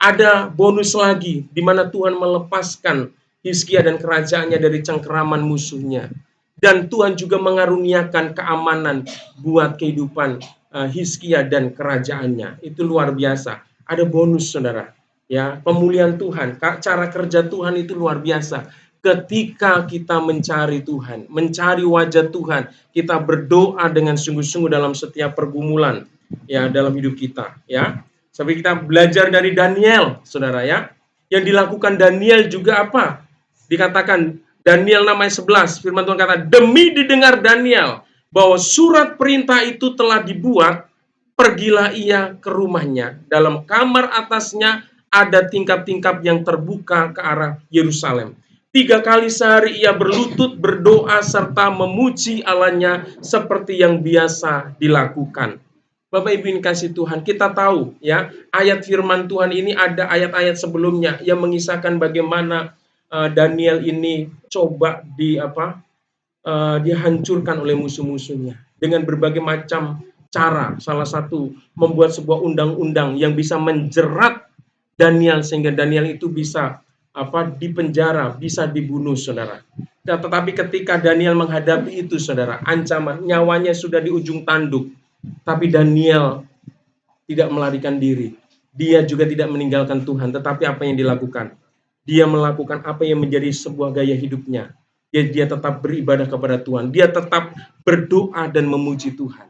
Ada bonus lagi, di mana Tuhan melepaskan Hizkia dan kerajaannya dari cengkeraman musuhnya. Dan Tuhan juga mengaruniakan keamanan buat kehidupan Hizkia dan kerajaannya. Itu luar biasa. Ada bonus, saudara. Ya, pemulihan Tuhan, cara kerja Tuhan itu luar biasa. Ketika kita mencari Tuhan, mencari wajah Tuhan, kita berdoa dengan sungguh-sungguh dalam setiap pergumulan ya dalam hidup kita, ya. Sampai kita belajar dari Daniel, saudara ya. Yang dilakukan Daniel juga apa? Dikatakan Daniel namanya 11, firman Tuhan kata, demi didengar Daniel bahwa surat perintah itu telah dibuat, pergilah ia ke rumahnya. Dalam kamar atasnya ada tingkap-tingkap yang terbuka ke arah Yerusalem. 3 kali sehari ia berlutut, berdoa, serta memuji Allahnya seperti yang biasa dilakukan. Bapak Ibu yang kasih Tuhan, kita tahu ya, ayat firman Tuhan ini ada ayat-ayat sebelumnya yang mengisahkan bagaimana Daniel ini coba dihancurkan oleh musuh-musuhnya dengan berbagai macam cara. Salah satu membuat sebuah undang-undang yang bisa menjerat Daniel sehingga Daniel itu bisa dipenjara, bisa dibunuh, saudara. Dan tetapi ketika Daniel menghadapi itu, saudara, ancaman nyawanya sudah di ujung tanduk. Tapi Daniel tidak melarikan diri. Dia juga tidak meninggalkan Tuhan. Tetapi apa yang dilakukan? Dia melakukan apa yang menjadi sebuah gaya hidupnya. Dia tetap beribadah kepada Tuhan. Dia tetap berdoa dan memuji Tuhan.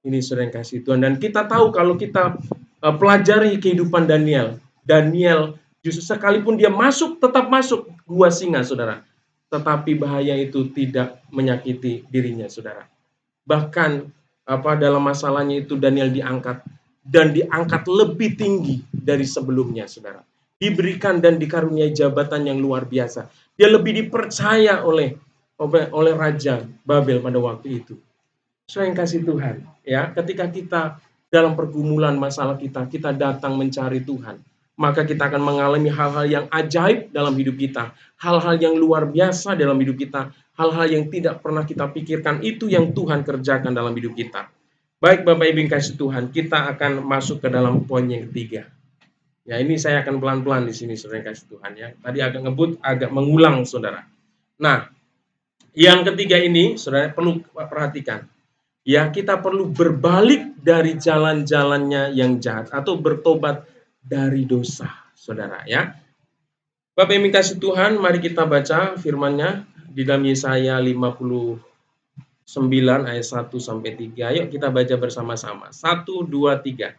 Ini saudara yang kasih Tuhan. Dan kita tahu kalau kita pelajari kehidupan Daniel. Daniel justru sekalipun dia tetap masuk gua singa, saudara. Tetapi bahaya itu tidak menyakiti dirinya, saudara. Bahkan dalam masalahnya itu Daniel diangkat dan diangkat lebih tinggi dari sebelumnya, saudara. Diberikan dan dikaruniai jabatan yang luar biasa. Dia lebih dipercaya oleh Raja Babel pada waktu itu. Saudara yang kasih Tuhan, ya, ketika kita dalam pergumulan masalah kita datang mencari Tuhan, maka kita akan mengalami hal-hal yang ajaib dalam hidup kita, hal-hal yang luar biasa dalam hidup kita, hal-hal yang tidak pernah kita pikirkan, itu yang Tuhan kerjakan dalam hidup kita. Baik Bapak Ibu yang kasih Tuhan, kita akan masuk ke dalam poin yang ketiga. Ya, ini saya akan pelan-pelan di sini, saudara yang kasih Tuhan ya. Tadi agak ngebut, agak mengulang, saudara. Nah, yang ketiga ini, saudara perlu perhatikan. Ya, kita perlu berbalik dari jalan-jalannya yang jahat atau bertobat dari dosa. saudara ya. Bapak yang kasih Tuhan, mari kita baca firman-Nya di dalam Yesaya 59 ayat 1 sampai 3. Yuk kita baca bersama-sama. 1, 2, 3.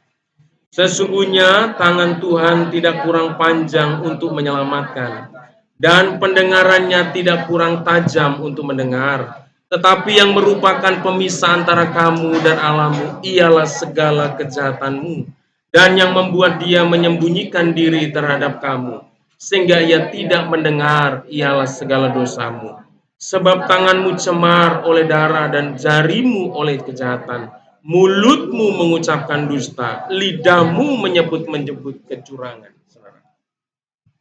Sesungguhnya tangan Tuhan tidak kurang panjang untuk menyelamatkan, dan pendengarannya tidak kurang tajam untuk mendengar. Tetapi yang merupakan pemisah antara kamu dan Allahmu ialah segala kejahatanmu, dan yang membuat dia menyembunyikan diri terhadap kamu, sehingga ia tidak mendengar ialah segala dosamu. Sebab tanganmu cemar oleh darah dan jarimu oleh kejahatan. Mulutmu mengucapkan dusta, lidahmu menyebut-menyebut kecurangan. Saudara.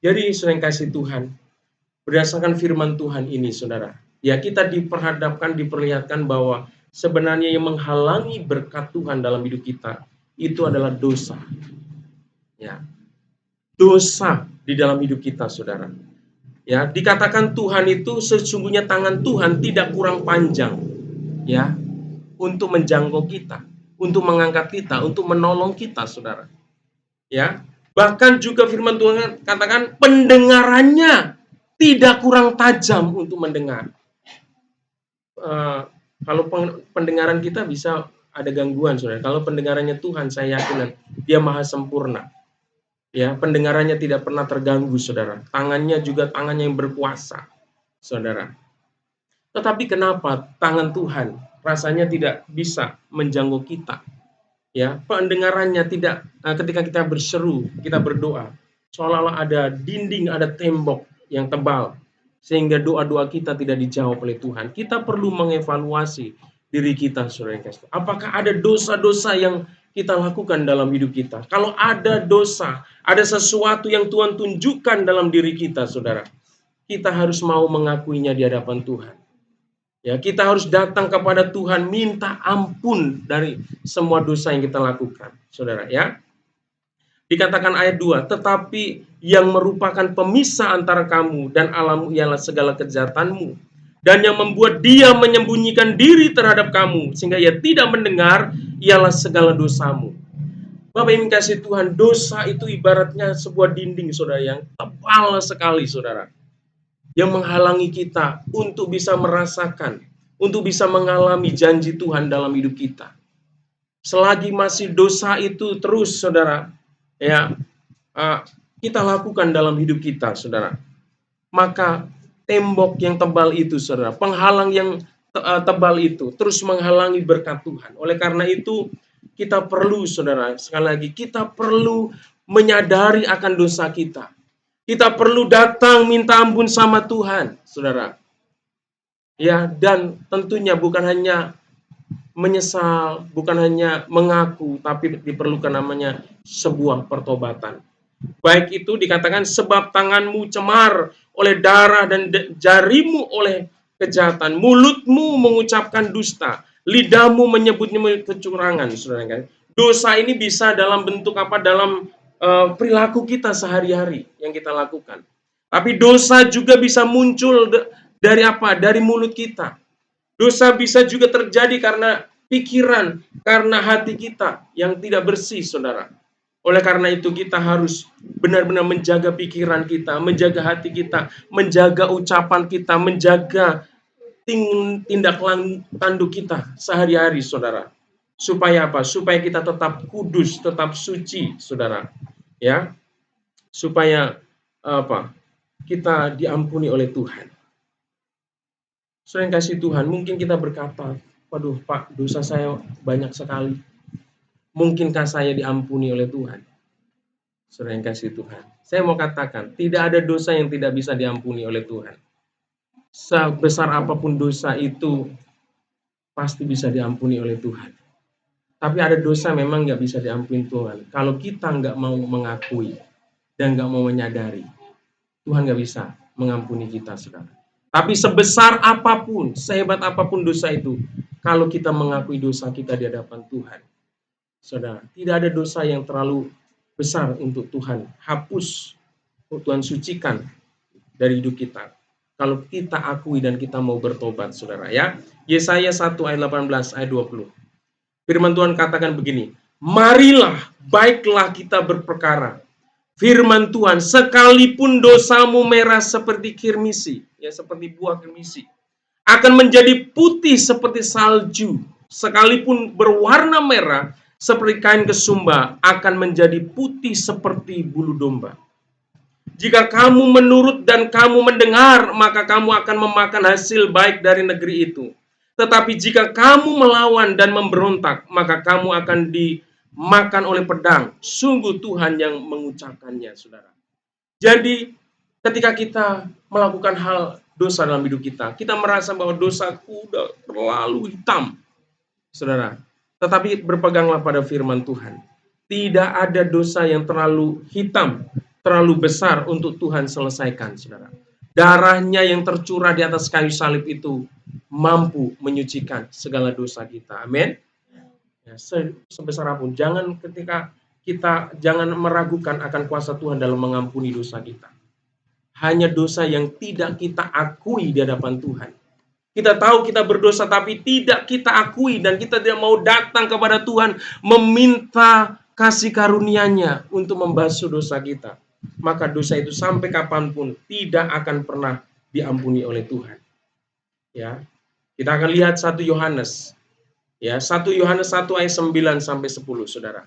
Jadi, saudara yang kasih Tuhan, berdasarkan firman Tuhan ini, saudara, ya kita diperhadapkan, diperlihatkan bahwa sebenarnya yang menghalangi berkat Tuhan dalam hidup kita itu adalah dosa. Ya, dosa di dalam hidup kita, saudara. Ya, dikatakan Tuhan itu sesungguhnya tangan Tuhan tidak kurang panjang, ya, untuk menjangkau kita, untuk mengangkat kita, untuk menolong kita, saudara. Ya, bahkan juga firman Tuhan katakan pendengarannya tidak kurang tajam untuk mendengar. Kalau pendengaran kita bisa ada gangguan, saudara. Kalau pendengarannya Tuhan, saya yakin dia maha sempurna. Ya, pendengarannya tidak pernah terganggu, saudara. Tangannya juga tangannya yang berkuasa, saudara. Tetapi kenapa tangan Tuhan rasanya tidak bisa menjangkau kita? Ya, pendengarannya tidak, ketika kita berseru, kita berdoa, seolah-olah ada dinding, ada tembok yang tebal, sehingga doa-doa kita tidak dijawab oleh Tuhan. Kita perlu mengevaluasi diri kita, saudara. Apakah ada dosa-dosa yang kita lakukan dalam hidup kita? Kalau ada dosa, ada sesuatu yang Tuhan tunjukkan dalam diri kita, saudara, kita harus mau mengakuinya di hadapan Tuhan. Ya, kita harus datang kepada Tuhan, minta ampun dari semua dosa yang kita lakukan, saudara ya. Dikatakan ayat 2, tetapi yang merupakan pemisah antara kamu dan Allahmu ialah segala kejahatanmu, dan yang membuat dia menyembunyikan diri terhadap kamu, sehingga ia tidak mendengar, ialah segala dosamu. Bapak yang kasih Tuhan, dosa itu ibaratnya sebuah dinding, saudara, yang tebal sekali, saudara, yang menghalangi kita untuk bisa merasakan, untuk bisa mengalami janji Tuhan dalam hidup kita. Selagi masih dosa itu terus, saudara, ya, kita lakukan dalam hidup kita, saudara, maka tembok yang tebal itu, saudara, penghalang yang tebal itu terus menghalangi berkat Tuhan. Oleh karena itu, kita perlu, saudara, sekali lagi, kita perlu menyadari akan dosa kita. Kita perlu datang minta ampun sama Tuhan, saudara. Ya, dan tentunya bukan hanya menyesal, bukan hanya mengaku, tapi diperlukan namanya sebuah pertobatan. Baik itu dikatakan sebab tanganmu cemar oleh darah dan jarimu oleh kejahatan, mulutmu mengucapkan dusta, lidahmu menyebut-nyebut kecurangan, saudara. Dosa ini bisa dalam bentuk apa? Dalam perilaku kita sehari-hari yang kita lakukan. Tapi dosa juga bisa muncul dari apa? Dari mulut kita. Dosa bisa juga terjadi karena pikiran, karena hati kita yang tidak bersih, saudara. Oleh karena itu kita harus benar-benar menjaga pikiran kita, menjaga hati kita, menjaga ucapan kita, menjaga tindak tanduk kita sehari-hari, saudara. Supaya apa? Supaya kita tetap kudus, tetap suci, saudara. Ya, supaya apa? Kita diampuni oleh Tuhan. Saudara yang kasih Tuhan, mungkin kita berkata, waduh Pak, dosa saya banyak sekali. Mungkinkah saya diampuni oleh Tuhan? Saudara yang kasih Tuhan, saya mau katakan, tidak ada dosa yang tidak bisa diampuni oleh Tuhan. Sebesar apapun dosa itu, pasti bisa diampuni oleh Tuhan. Tapi ada dosa memang nggak bisa diampuni Tuhan. Kalau kita nggak mau mengakui dan nggak mau menyadari, Tuhan nggak bisa mengampuni kita, saudara. Tapi sebesar apapun, sehebat apapun dosa itu, kalau kita mengakui dosa kita di hadapan Tuhan, saudara, tidak ada dosa yang terlalu besar untuk Tuhan hapus, untuk Tuhan sucikan dari hidup kita. Kalau kita akui dan kita mau bertobat, saudara ya. Yesaya 1 ayat 18 ayat 20. Firman Tuhan katakan begini, marilah, baiklah kita berperkara, Firman Tuhan, sekalipun dosamu merah seperti kirmisi, ya seperti buah kirmisi, akan menjadi putih seperti salju. Sekalipun berwarna merah seperti kain kesumba, akan menjadi putih seperti bulu domba. Jika kamu menurut dan kamu mendengar, maka kamu akan memakan hasil baik dari negeri itu. Tetapi jika kamu melawan dan memberontak, maka kamu akan dimakan oleh pedang. Sungguh Tuhan yang mengucapkannya, saudara. Jadi, ketika kita melakukan hal dosa dalam hidup kita, kita merasa bahwa dosaku udah terlalu hitam, saudara. Tetapi berpeganglah pada firman Tuhan. Tidak ada dosa yang terlalu hitam, terlalu besar untuk Tuhan selesaikan, saudara. Darahnya yang tercurah di atas kayu salib itu mampu menyucikan segala dosa kita. Amin. Ya, sebesar apapun, jangan ketika kita jangan meragukan akan kuasa Tuhan dalam mengampuni dosa kita. Hanya dosa yang tidak kita akui di hadapan Tuhan. Kita tahu kita berdosa tapi tidak kita akui dan kita tidak mau datang kepada Tuhan meminta kasih karunia-Nya untuk membasuh dosa kita. Maka dosa itu sampai kapanpun tidak akan pernah diampuni oleh Tuhan. Ya. Kita akan lihat 1 Yohanes. Ya, 1 Yohanes 1 ayat 9 sampai 10, Saudara.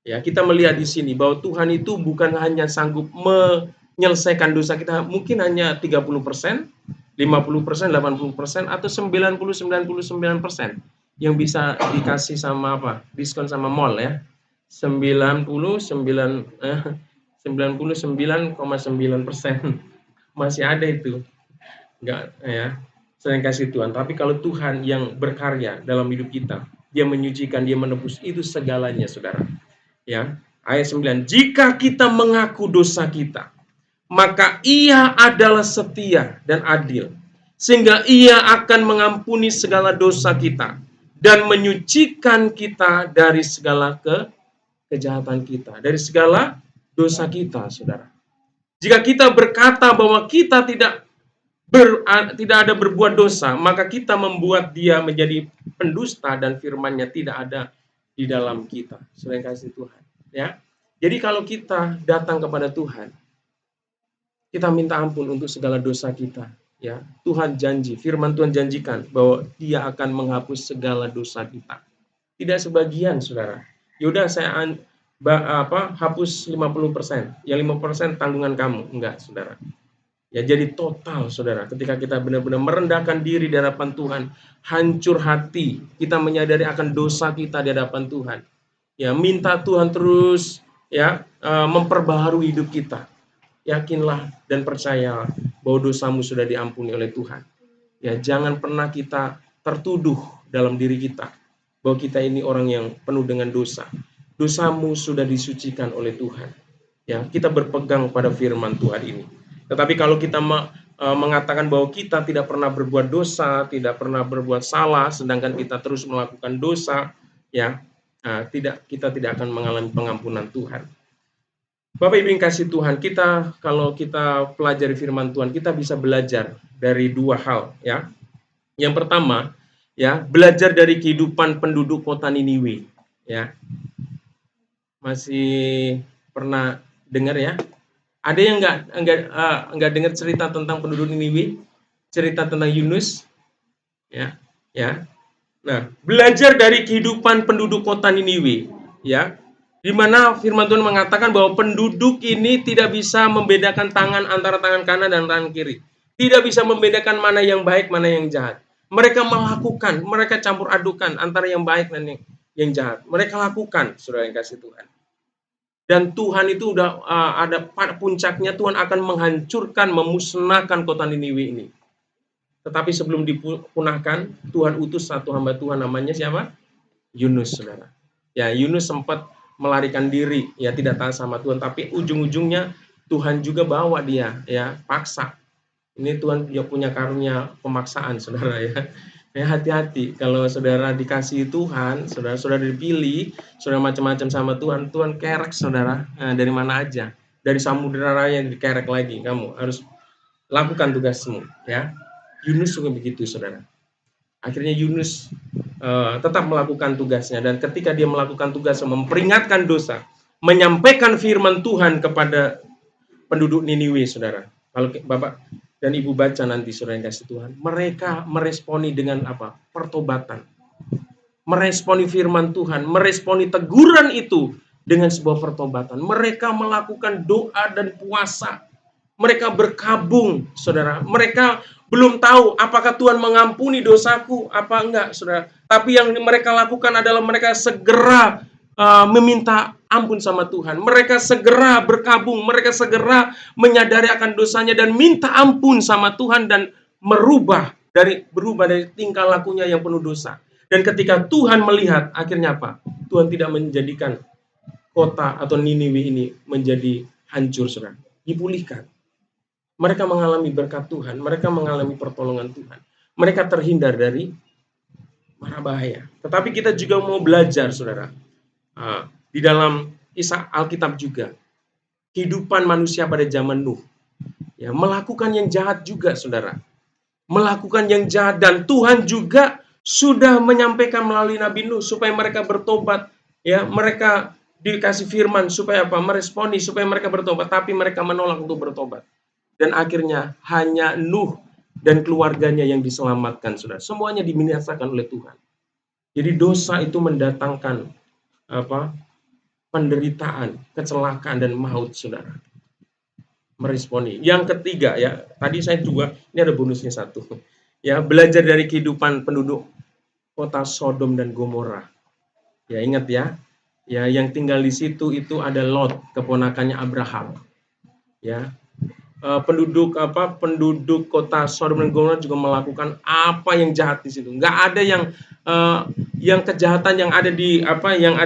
Ya, kita melihat di sini bahwa Tuhan itu bukan hanya sanggup menyelesaikan dosa kita, mungkin hanya 30%, 50%, 80%, atau 99% yang bisa dikasih sama apa? Diskon sama mall ya. 99,9% masih ada itu. Enggak ya. Sering kasih Tuhan. Tapi kalau Tuhan yang berkarya dalam hidup kita, Dia menyucikan, Dia menebus, itu segalanya, Saudara. Ya, ayat 9. Jika kita mengaku dosa kita, maka Ia adalah setia dan adil, sehingga Ia akan mengampuni segala dosa kita dan menyucikan kita dari segala kejahatan kita, dari segala dosa kita, saudara. Jika kita berkata bahwa kita tidak ada berbuat dosa, maka kita membuat Dia menjadi pendusta dan firman-Nya tidak ada di dalam kita. Saudara yang kasih Tuhan, ya. Jadi kalau kita datang kepada Tuhan, kita minta ampun untuk segala dosa kita, ya. Tuhan janji, firman Tuhan janjikan bahwa Dia akan menghapus segala dosa kita. Tidak sebagian, Saudara. Yaudah saya hapus 50%, yang 5% tanggungan kamu. Enggak, Saudara. Ya, jadi total, Saudara. Ketika kita benar-benar merendahkan diri di hadapan Tuhan, hancur hati, kita menyadari akan dosa kita di hadapan Tuhan. Ya, minta Tuhan terus memperbaharui hidup kita. Yakinlah dan percaya bahwa dosamu sudah diampuni oleh Tuhan. Ya, jangan pernah kita tertuduh dalam diri kita bahwa kita ini orang yang penuh dengan dosa. Dosamu sudah disucikan oleh Tuhan. Ya, kita berpegang pada firman Tuhan ini. Tetapi kalau kita mengatakan bahwa kita tidak pernah berbuat dosa, tidak pernah berbuat salah, sedangkan kita terus melakukan dosa, ya, kita tidak akan mengalami pengampunan Tuhan. Bapak Ibu yang kasih Tuhan, kalau kita pelajari firman Tuhan, kita bisa belajar dari dua hal, ya. Yang pertama, ya, belajar dari kehidupan penduduk kota Niniwe, ya. Masih pernah dengar ya? Ada yang nggak dengar cerita tentang penduduk Niniwe? Cerita tentang Yunus, ya, ya. Nah, belajar dari kehidupan penduduk kota Niniwe, ya. Di mana firman Tuhan mengatakan bahwa penduduk ini tidak bisa membedakan tangan antara tangan kanan dan tangan kiri. Tidak bisa membedakan mana yang baik, mana yang jahat. Mereka mereka campur adukan antara yang baik dan yang jahat. Mereka lakukan, saudara yang kasih Tuhan. Dan Tuhan itu udah ada pada puncaknya, Tuhan akan menghancurkan, memusnahkan kota Niniwe ini. Tetapi sebelum dipunahkan, Tuhan utus satu hamba Tuhan, namanya siapa? Yunus, saudara. Ya, Yunus sempat melarikan diri, ya, tidak taat sama Tuhan, tapi ujung-ujungnya Tuhan juga bawa dia, ya, paksa. Ini Tuhan punya karunia pemaksaan, saudara, ya. Ya, hati-hati kalau saudara dikasih Tuhan, saudara dipilih, saudara macam-macam sama Tuhan, Tuhan kerek saudara, dari mana aja, dari samudera raya dikerek lagi, kamu harus lakukan tugasmu, ya. Yunus juga begitu, saudara. Akhirnya Yunus tetap melakukan tugasnya, dan ketika dia melakukan tugasnya memperingatkan dosa, menyampaikan firman Tuhan kepada penduduk Niniwe, saudara. Kalau Bapak dan Ibu baca nanti, saudara yang kasih Tuhan, mereka meresponi dengan apa? Pertobatan. Meresponi firman Tuhan, meresponi teguran itu dengan sebuah pertobatan. Mereka melakukan doa dan puasa. Mereka berkabung, saudara. Mereka belum tahu apakah Tuhan mengampuni dosaku, apa enggak, saudara. Tapi yang mereka lakukan adalah mereka segera meminta ampun sama Tuhan. Mereka segera berkabung, mereka segera menyadari akan dosanya dan minta ampun sama Tuhan dan berubah dari tingkah lakunya yang penuh dosa. Dan ketika Tuhan melihat, akhirnya apa? Tuhan tidak menjadikan kota atau Niniwe ini menjadi hancur, saudara. Dipulihkan. Mereka mengalami berkat Tuhan, mereka mengalami pertolongan Tuhan. Mereka terhindar dari mara bahaya. Tetapi kita juga mau belajar, saudara. Di dalam kisah Alkitab juga, kehidupan manusia pada zaman Nuh, ya, melakukan yang jahat juga, saudara. Melakukan yang jahat, dan Tuhan juga sudah menyampaikan melalui Nabi Nuh supaya mereka bertobat, ya, mereka dikasih firman supaya apa? Meresponi supaya mereka bertobat, tapi mereka menolak untuk bertobat. Dan akhirnya hanya Nuh dan keluarganya yang diselamatkan, saudara. Semuanya dibinasakan oleh Tuhan. Jadi dosa itu mendatangkan apa? Penderitaan, kecelakaan dan maut, saudara. Meresponi. Yang ketiga, ya, tadi saya juga, ini ada bonusnya satu. Ya, belajar dari kehidupan penduduk kota Sodom dan Gomora. Ya, ingat ya. Ya, yang tinggal di situ itu ada Lot, keponakannya Abraham. Ya. Penduduk kota Sodom dan Gomora juga melakukan apa yang jahat di situ. Nggak ada yang kejahatan yang ada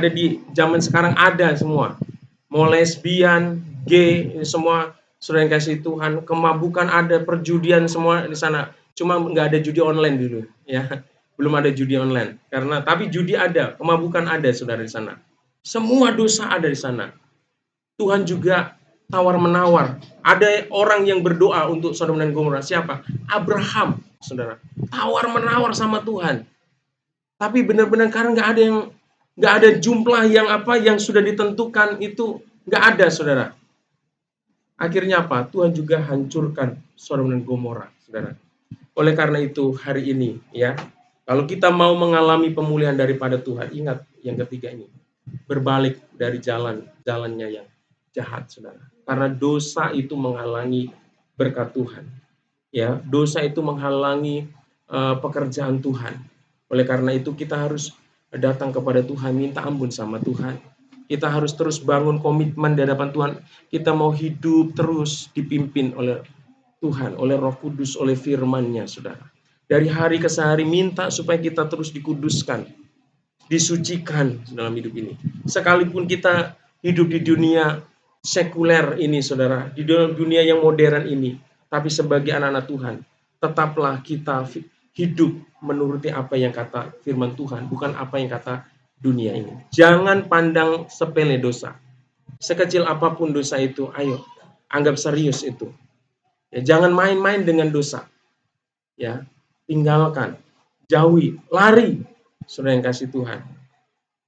di zaman sekarang, ada semua. Mau lesbian, gay, semua, saudara yang kasih Tuhan, kemabukan ada, perjudian semua di sana. Cuma nggak ada judi online dulu, ya. Belum ada judi online. Tapi judi ada, kemabukan ada, saudara, di sana. Semua dosa ada di sana. Tuhan juga tawar-menawar. Ada orang yang berdoa untuk Sodom dan Gomora. Siapa? Abraham, saudara. Tawar-menawar sama Tuhan. Tapi benar-benar karena nggak ada jumlah yang sudah ditentukan, itu nggak ada, saudara. Akhirnya apa? Tuhan juga hancurkan Sodom dan Gomora, saudara. Oleh karena itu hari ini, ya, kalau kita mau mengalami pemulihan daripada Tuhan, ingat yang ketiga ini, berbalik dari jalannya yang jahat, saudara. Karena dosa itu menghalangi berkat Tuhan. Ya, dosa itu menghalangi pekerjaan Tuhan. Oleh karena itu kita harus datang kepada Tuhan, minta ampun sama Tuhan. Kita harus terus bangun komitmen di hadapan Tuhan. Kita mau hidup terus dipimpin oleh Tuhan, oleh Roh Kudus, oleh firman-Nya, saudara. Dari hari ke hari minta supaya kita terus dikuduskan, disucikan dalam hidup ini. Sekalipun kita hidup di dunia sekuler ini, saudara, di dalam dunia yang modern ini, tapi sebagai anak-anak Tuhan, tetaplah kita hidup menuruti apa yang kata firman Tuhan, bukan apa yang kata dunia ini. Jangan pandang sepele dosa. Sekecil apapun dosa itu, ayo anggap serius itu. Ya, jangan main-main dengan dosa. Ya, tinggalkan, jauhi, lari, saudara yang kasih Tuhan.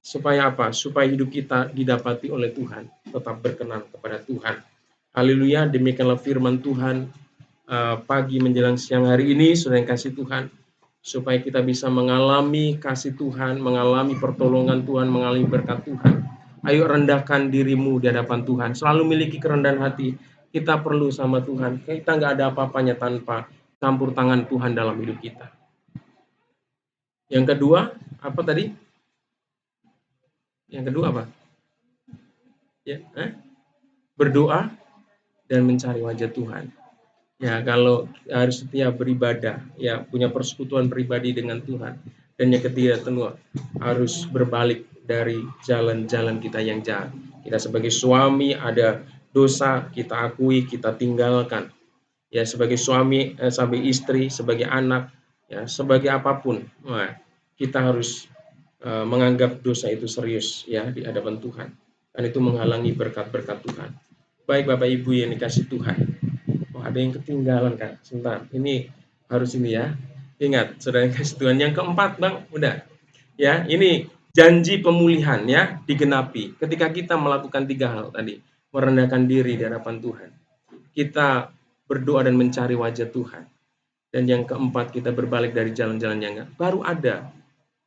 Supaya apa? Supaya hidup kita didapati oleh Tuhan, tetap berkenan kepada Tuhan. Haleluya, demikianlah firman Tuhan pagi menjelang siang hari ini, saudara yang kasih Tuhan, supaya kita bisa mengalami kasih Tuhan, mengalami pertolongan Tuhan, mengalami berkat Tuhan. Ayo rendahkan dirimu di hadapan Tuhan, selalu miliki kerendahan hati. Kita perlu sama Tuhan, kita nggak ada apa-apanya tanpa campur tangan Tuhan dalam hidup kita. Yang kedua, apa tadi? Yang kedua apa? Ya, berdoa dan mencari wajah Tuhan. Ya, kalau harus setia beribadah, ya, punya persekutuan pribadi dengan Tuhan. Dan yang ketiga, tentu harus berbalik dari jalan-jalan kita yang jahat. Kita sebagai suami ada dosa, kita akui, kita tinggalkan. Ya, sebagai suami, sebagai istri, sebagai anak, ya, sebagai apapun, kita harus menganggap dosa itu serius, ya, di hadapan Tuhan. Dan itu menghalangi berkat-berkat Tuhan. Baik Bapak Ibu yang dikasih Tuhan. Ada yang ketinggalan, Kak. Sebentar, ini harus ini ya. Ingat, saudara yang kasih Tuhan. Yang keempat, Bang, udah. Ya, ini janji pemulihan ya digenapi ketika kita melakukan 3 hal tadi. Merendahkan diri di hadapan Tuhan, kita berdoa dan mencari wajah Tuhan, dan yang keempat kita berbalik dari jalan-jalan yang enggak, baru ada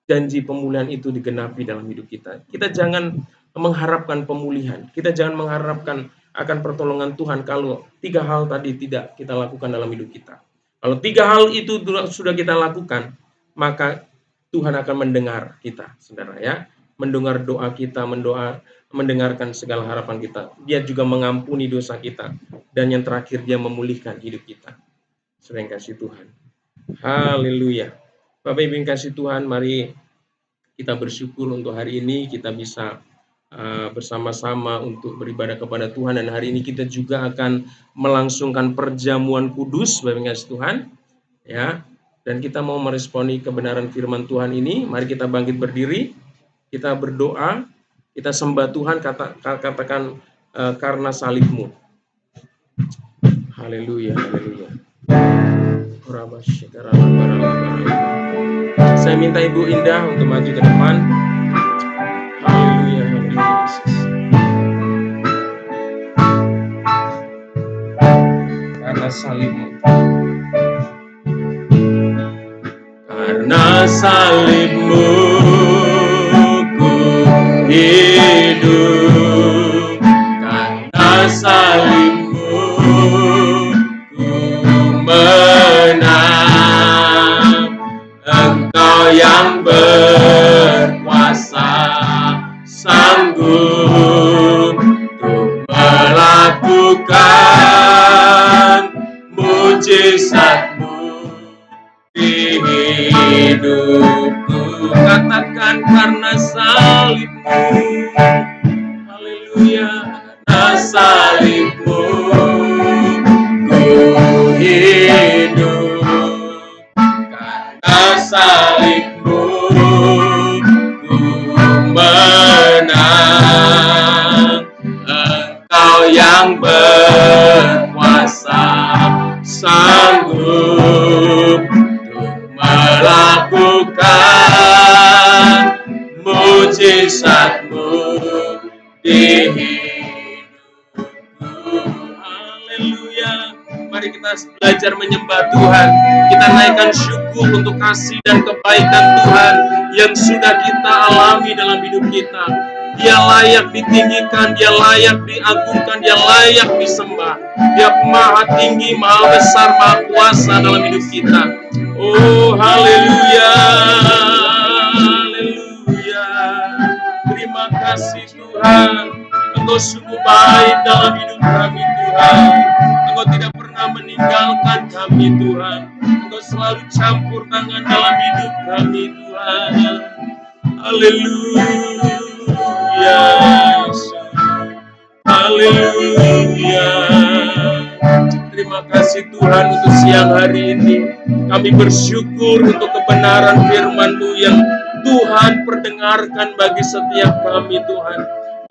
janji pemulihan itu digenapi dalam hidup kita. Kita jangan mengharapkan pemulihan, kita jangan mengharapkan akan pertolongan Tuhan kalau 3 hal tadi tidak kita lakukan dalam hidup kita. Kalau 3 hal itu sudah kita lakukan, maka Tuhan akan mendengar kita, saudara ya. Mendengar doa kita, mendengarkan segala harapan kita. Dia juga mengampuni dosa kita. Dan yang terakhir, dia memulihkan hidup kita. Saudara yang kasih Tuhan. Haleluya. Bapak Ibu yang kasih Tuhan, mari kita bersyukur untuk hari ini kita bisa bersama-sama untuk beribadah kepada Tuhan, dan hari ini kita juga akan melangsungkan perjamuan kudus, Bapak Ibu yang kasih Tuhan, ya. Dan kita mau meresponi kebenaran firman Tuhan ini. Mari kita bangkit berdiri, kita berdoa, kita sembah Tuhan, katakan karena salibmu. Haleluya, haleluya. Saya minta Ibu Indah untuk maju ke depan. Haleluya, haleluya Yesus. Karena salibmu. Karena salibmu ku hidup, karena salibmu ku menang. Engkau yang berkuasa, sanggup untuk melakukan mujizat-Mu di hidupku. Katakan karena salibmu. Haleluya. Karena salibmu ku hidup, karena salibmu ku menang. Engkau yang berkuasa, sanggup melakukan mujizat-Mu di hidupku. Haleluya. Mari kita belajar menyembah Tuhan. Kita naikkan syukur untuk kasih dan kebaikan Tuhan yang sudah kita alami dalam hidup kita. Dia layak ditinggikan, dia layak diagungkan, dia layak disembah. Dia maha tinggi, maha besar, maha kuasa dalam hidup kita. Oh, haleluya, haleluya. Terima kasih Tuhan, Engkau sungguh baik dalam hidup kami Tuhan. Engkau tidak pernah meninggalkan kami Tuhan. Engkau selalu campur tangan dalam hidup kami Tuhan. Haleluya, haleluya. Terima kasih Tuhan untuk siang hari ini. Kami bersyukur untuk kebenaran firman-Mu yang Tuhan perdengarkan bagi setiap kami Tuhan.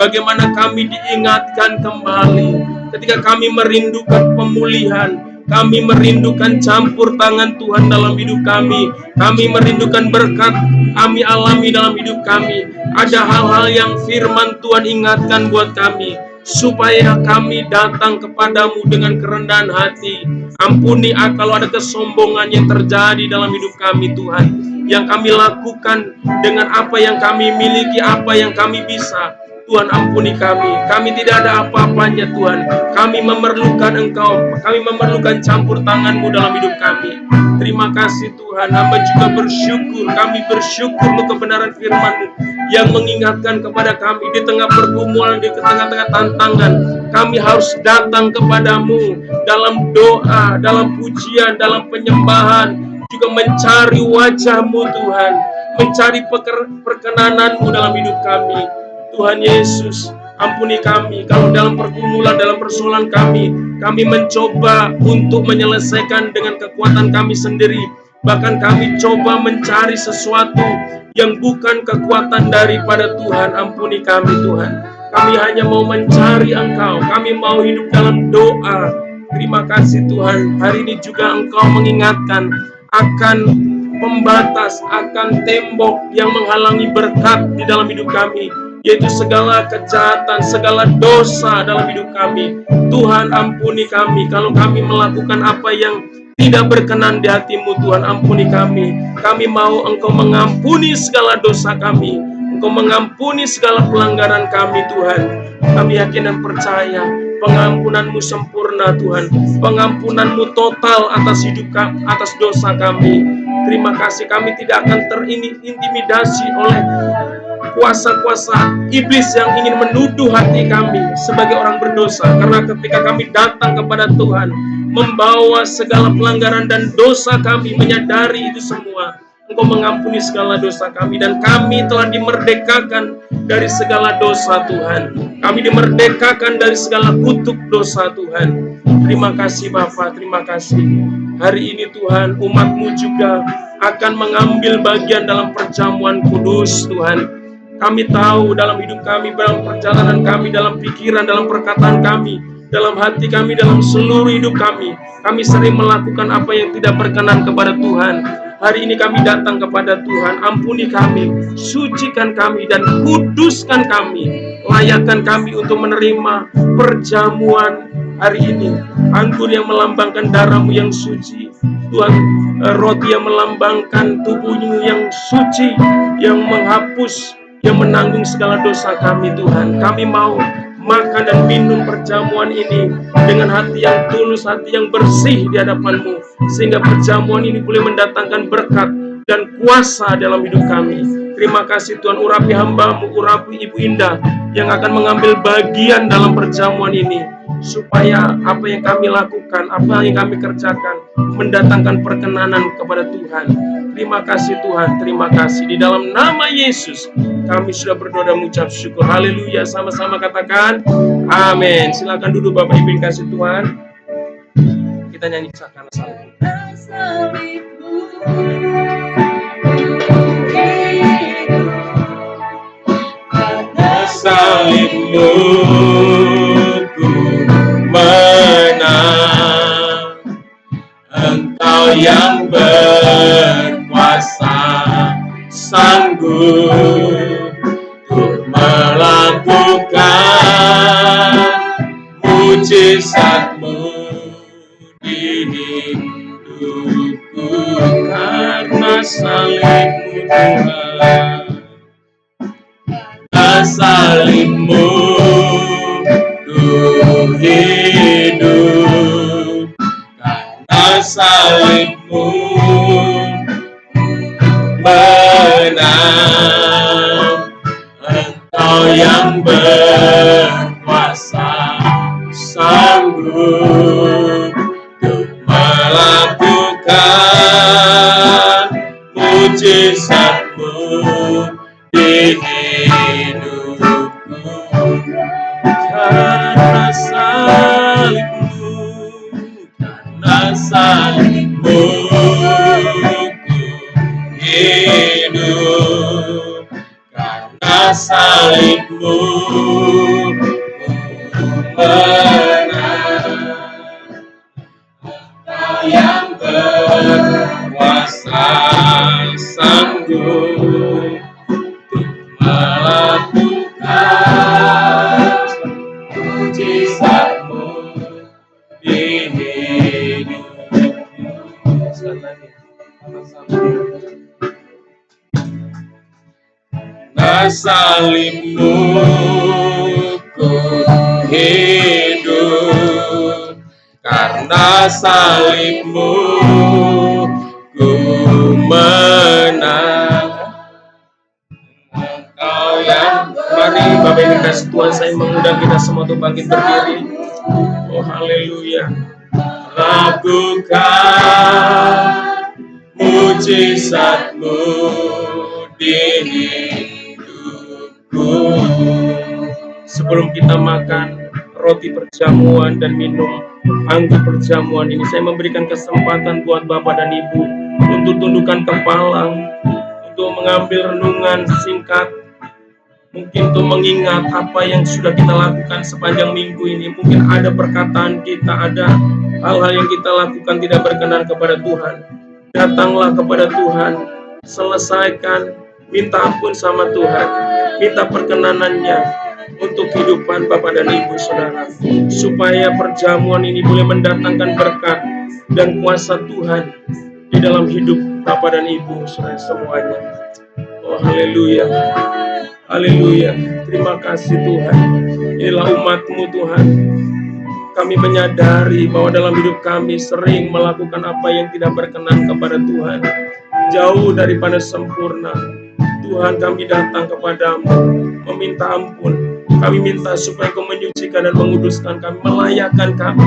Bagaimana kami diingatkan kembali ketika kami merindukan pemulihan, kami merindukan campur tangan Tuhan dalam hidup kami. Kami merindukan berkat kami alami dalam hidup kami. Ada hal-hal yang firman Tuhan ingatkan buat kami, supaya kami datang kepadamu dengan kerendahan hati. Ampuni kalau ada kesombongan yang terjadi dalam hidup kami Tuhan, yang kami lakukan dengan apa yang kami miliki, apa yang kami bisa. Tuhan, ampuni kami. Kami tidak ada apa-apanya Tuhan. Kami memerlukan Engkau. Kami memerlukan campur tangan-Mu dalam hidup kami. Terima kasih Tuhan. Hamba juga bersyukur. Kami bersyukur untuk kebenaran firman-Mu yang mengingatkan kepada kami di tengah pergumulan, di tengah-tengah tantangan. Kami harus datang kepadamu dalam doa, dalam pujian, dalam penyembahan, juga mencari wajah-Mu Tuhan, mencari perkenanan-Mu dalam hidup kami. Tuhan Yesus, ampuni kami kalau dalam pergumulan, dalam persoalan kami mencoba untuk menyelesaikan dengan kekuatan kami sendiri. Bahkan kami coba mencari sesuatu yang bukan kekuatan daripada Tuhan. Ampuni kami Tuhan. Kami hanya mau mencari Engkau. Kami mau hidup dalam doa. Terima kasih Tuhan. Hari ini juga Engkau mengingatkan akan pembatas, akan tembok yang menghalangi berkat di dalam hidup kami, yaitu segala kejahatan, segala dosa dalam hidup kami. Tuhan, ampuni kami kalau kami melakukan apa yang tidak berkenan di hati-Mu. Tuhan, ampuni kami. Kami mau Engkau mengampuni segala dosa kami, Engkau mengampuni segala pelanggaran kami. Tuhan, kami yakin dan percaya pengampunan-Mu sempurna. Tuhan, pengampunan-Mu total atas hidup kami, atas dosa kami. Terima kasih, kami tidak akan terintimidasi oleh kuasa-kuasa iblis yang ingin menuduh hati kami sebagai orang berdosa. Karena ketika kami datang kepada Tuhan, membawa segala pelanggaran dan dosa kami, menyadari itu semua, Engkau mengampuni segala dosa kami, dan kami telah dimerdekakan dari segala dosa. Tuhan, kami dimerdekakan dari segala kutuk dosa. Tuhan, terima kasih Bapa, terima kasih. Hari ini Tuhan, umat-Mu juga akan mengambil bagian dalam perjamuan kudus. Tuhan, kami tahu dalam hidup kami, dalam perjalanan kami, dalam pikiran, dalam perkataan kami, dalam hati kami, dalam seluruh hidup kami sering melakukan apa yang tidak berkenan kepada Tuhan. Hari ini kami datang kepada Tuhan, ampuni kami, sucikan kami, dan kuduskan kami, layakkan kami untuk menerima perjamuan hari ini. Anggur yang melambangkan darah-Mu yang suci, Tuhan, roti yang melambangkan tubuh-Mu yang suci, yang menghapus, yang menanggung segala dosa kami. Tuhan, kami mau makan dan minum perjamuan ini dengan hati yang tulus, hati yang bersih di hadapan-Mu, sehingga perjamuan ini boleh mendatangkan berkat dan kuasa dalam hidup kami. Terima kasih Tuhan, urapi hamba-Mu, urapi Ibu Indah yang akan mengambil bagian dalam perjamuan ini, supaya apa yang kami lakukan, apa yang kami kerjakan, mendatangkan perkenanan kepada Tuhan. Terima kasih Tuhan, terima kasih. Di dalam nama Yesus kami sudah berdoa dan mengucap syukur. Haleluya, sama-sama katakan amin. Silakan duduk Bapak Ibu yang kasih Tuhan. Kita nyanyi karena salib. Salib-Mu ku menang, Engkau yang berkuasa, sanggup untuk melakukan mujizat-Mu di hidupku. Karena salib-Mu Tuhan, salib-Mu ku hidup. Karena salib-Mu menang, Engkau yang berkuasa, sanggup untuk melakukan mujizat-Mu di hidupku. Karena salib-Mu, karena salib-Mu ku hidup. Karena salib-Mu ku menang, Engkau yang berkuasa, sanggup melakukan mujizat-Mu di hidupku. Sekali lagi. Karena salib-Mu ku hidup. Karena salib-Mu ku menang. Mari Bapak Ibu kasih Tuhan, saya mengundang kita semua untuk bangkit berdiri. Oh haleluya. Lakukan mujizat-Mu di hidupku. Sebelum kita makan roti perjamuan dan minum anggur perjamuan ini, saya memberikan kesempatan buat Bapak dan Ibu untuk tundukkan kepala, untuk mengambil renungan singkat, mungkin untuk mengingat apa yang sudah kita lakukan sepanjang minggu ini. Mungkin ada perkataan kita, ada hal-hal yang kita lakukan tidak berkenan kepada Tuhan. Datanglah kepada Tuhan, selesaikan, minta ampun sama Tuhan, minta perkenanannya untuk kehidupan Bapak dan Ibu Saudara, supaya perjamuan ini boleh mendatangkan berkat dan kuasa Tuhan di dalam hidup Bapak dan Ibu Saudara semuanya. Oh haleluya, haleluya, terima kasih Tuhan. Inilah umat-Mu Tuhan. Kami menyadari bahwa dalam hidup kami sering melakukan apa yang tidak berkenan kepada Tuhan, jauh daripada sempurna. Tuhan, kami datang kepadamu, meminta ampun. Kami minta supaya Kau menyucikan dan menguduskan kami, melayakkan kami.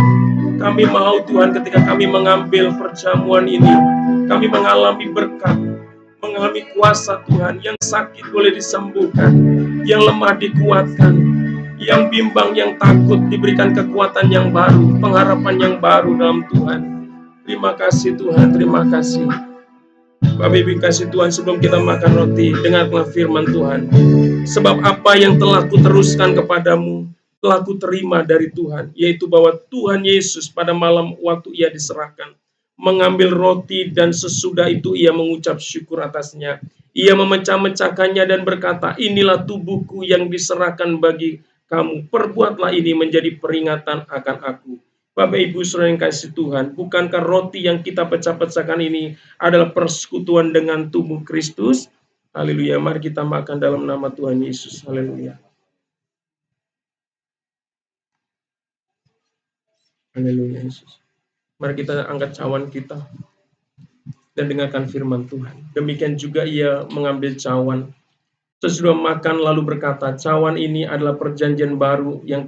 Kami mau Tuhan, ketika kami mengambil perjamuan ini, kami mengalami berkat, mengalami kuasa Tuhan. Yang sakit boleh disembuhkan, yang lemah dikuatkan, yang bimbang, yang takut diberikan kekuatan yang baru, pengharapan yang baru dalam Tuhan. Terima kasih Tuhan, terima kasih. Bapak Ibu kasih Tuhan, sebelum kita makan roti, dengarlah firman Tuhan. Sebab apa yang telah kuteruskan kepadamu, telah kuterima dari Tuhan, yaitu bahwa Tuhan Yesus pada malam waktu Ia diserahkan, mengambil roti dan sesudah itu Ia mengucap syukur atasnya. Ia memecah-mecahkannya dan berkata, inilah tubuhku yang diserahkan bagi kamu, perbuatlah ini menjadi peringatan akan aku. Bapak Ibu Saudara yang kasih Tuhan, bukankah roti yang kita pecah-pecahkan ini adalah persekutuan dengan tubuh Kristus? Haleluya, mari kita makan dalam nama Tuhan Yesus. Haleluya. Haleluya Yesus. Mari kita angkat cawan kita dan dengarkan firman Tuhan. Demikian juga Ia mengambil cawan sesudah makan lalu berkata, cawan ini adalah perjanjian baru yang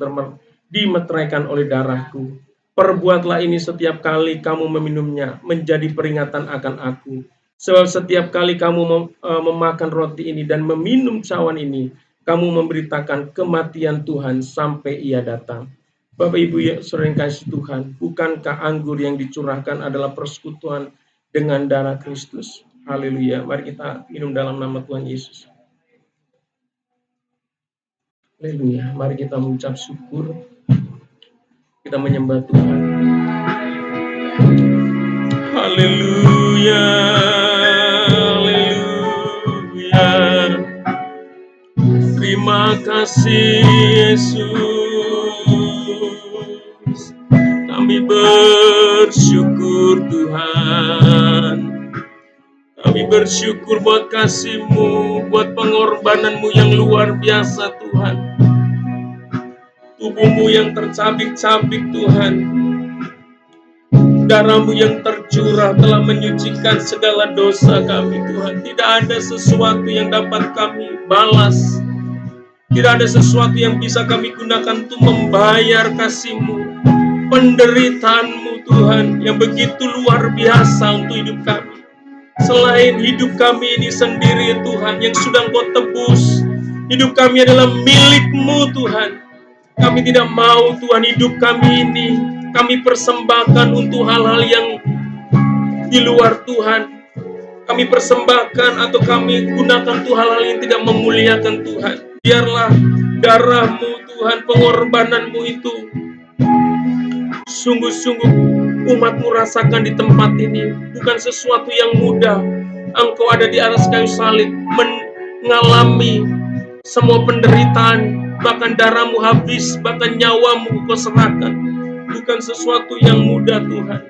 dimeteraikan oleh darahku. Perbuatlah ini setiap kali kamu meminumnya, menjadi peringatan akan aku. Sebab setiap kali kamu memakan roti ini dan meminum cawan ini, kamu memberitakan kematian Tuhan sampai Ia datang. Bapak Ibu Saudara yang kasih Tuhan, bukankah anggur yang dicurahkan adalah persekutuan dengan darah Kristus? Haleluya. Mari kita minum dalam nama Tuhan Yesus. Haleluya. Mari kita mengucap syukur. Kita menyembah Tuhan. Haleluya. Haleluya. Terima kasih Yesus. Kami bersyukur Tuhan. Kami bersyukur buat kasih-Mu, buat pengorbanan-Mu yang luar biasa Tuhan. Tubuh-Mu yang tercabik-cabik Tuhan, darah-Mu yang tercurah telah menyucikan segala dosa kami Tuhan. Tidak ada sesuatu yang dapat kami balas, tidak ada sesuatu yang bisa kami gunakan untuk membayar kasih-Mu, penderitaan-Mu Tuhan yang begitu luar biasa untuk hidup kami. Selain hidup kami ini sendiri Tuhan yang sudah Engkau tebus, hidup kami adalah milik-Mu Tuhan. Kami tidak mau Tuhan hidup kami ini kami persembahkan untuk hal-hal yang di luar Tuhan. Kami persembahkan atau kami gunakan untuk hal-hal yang tidak memuliakan Tuhan. Biarlah darah-Mu Tuhan, pengorbanan-Mu itu sungguh-sungguh umat-Mu rasakan di tempat ini. Bukan sesuatu yang mudah. Engkau ada di atas kayu salib mengalami semua penderitaan, bahkan darah-Mu habis, bahkan nyawa-Mu Kau serahkan. Bukan sesuatu yang mudah Tuhan.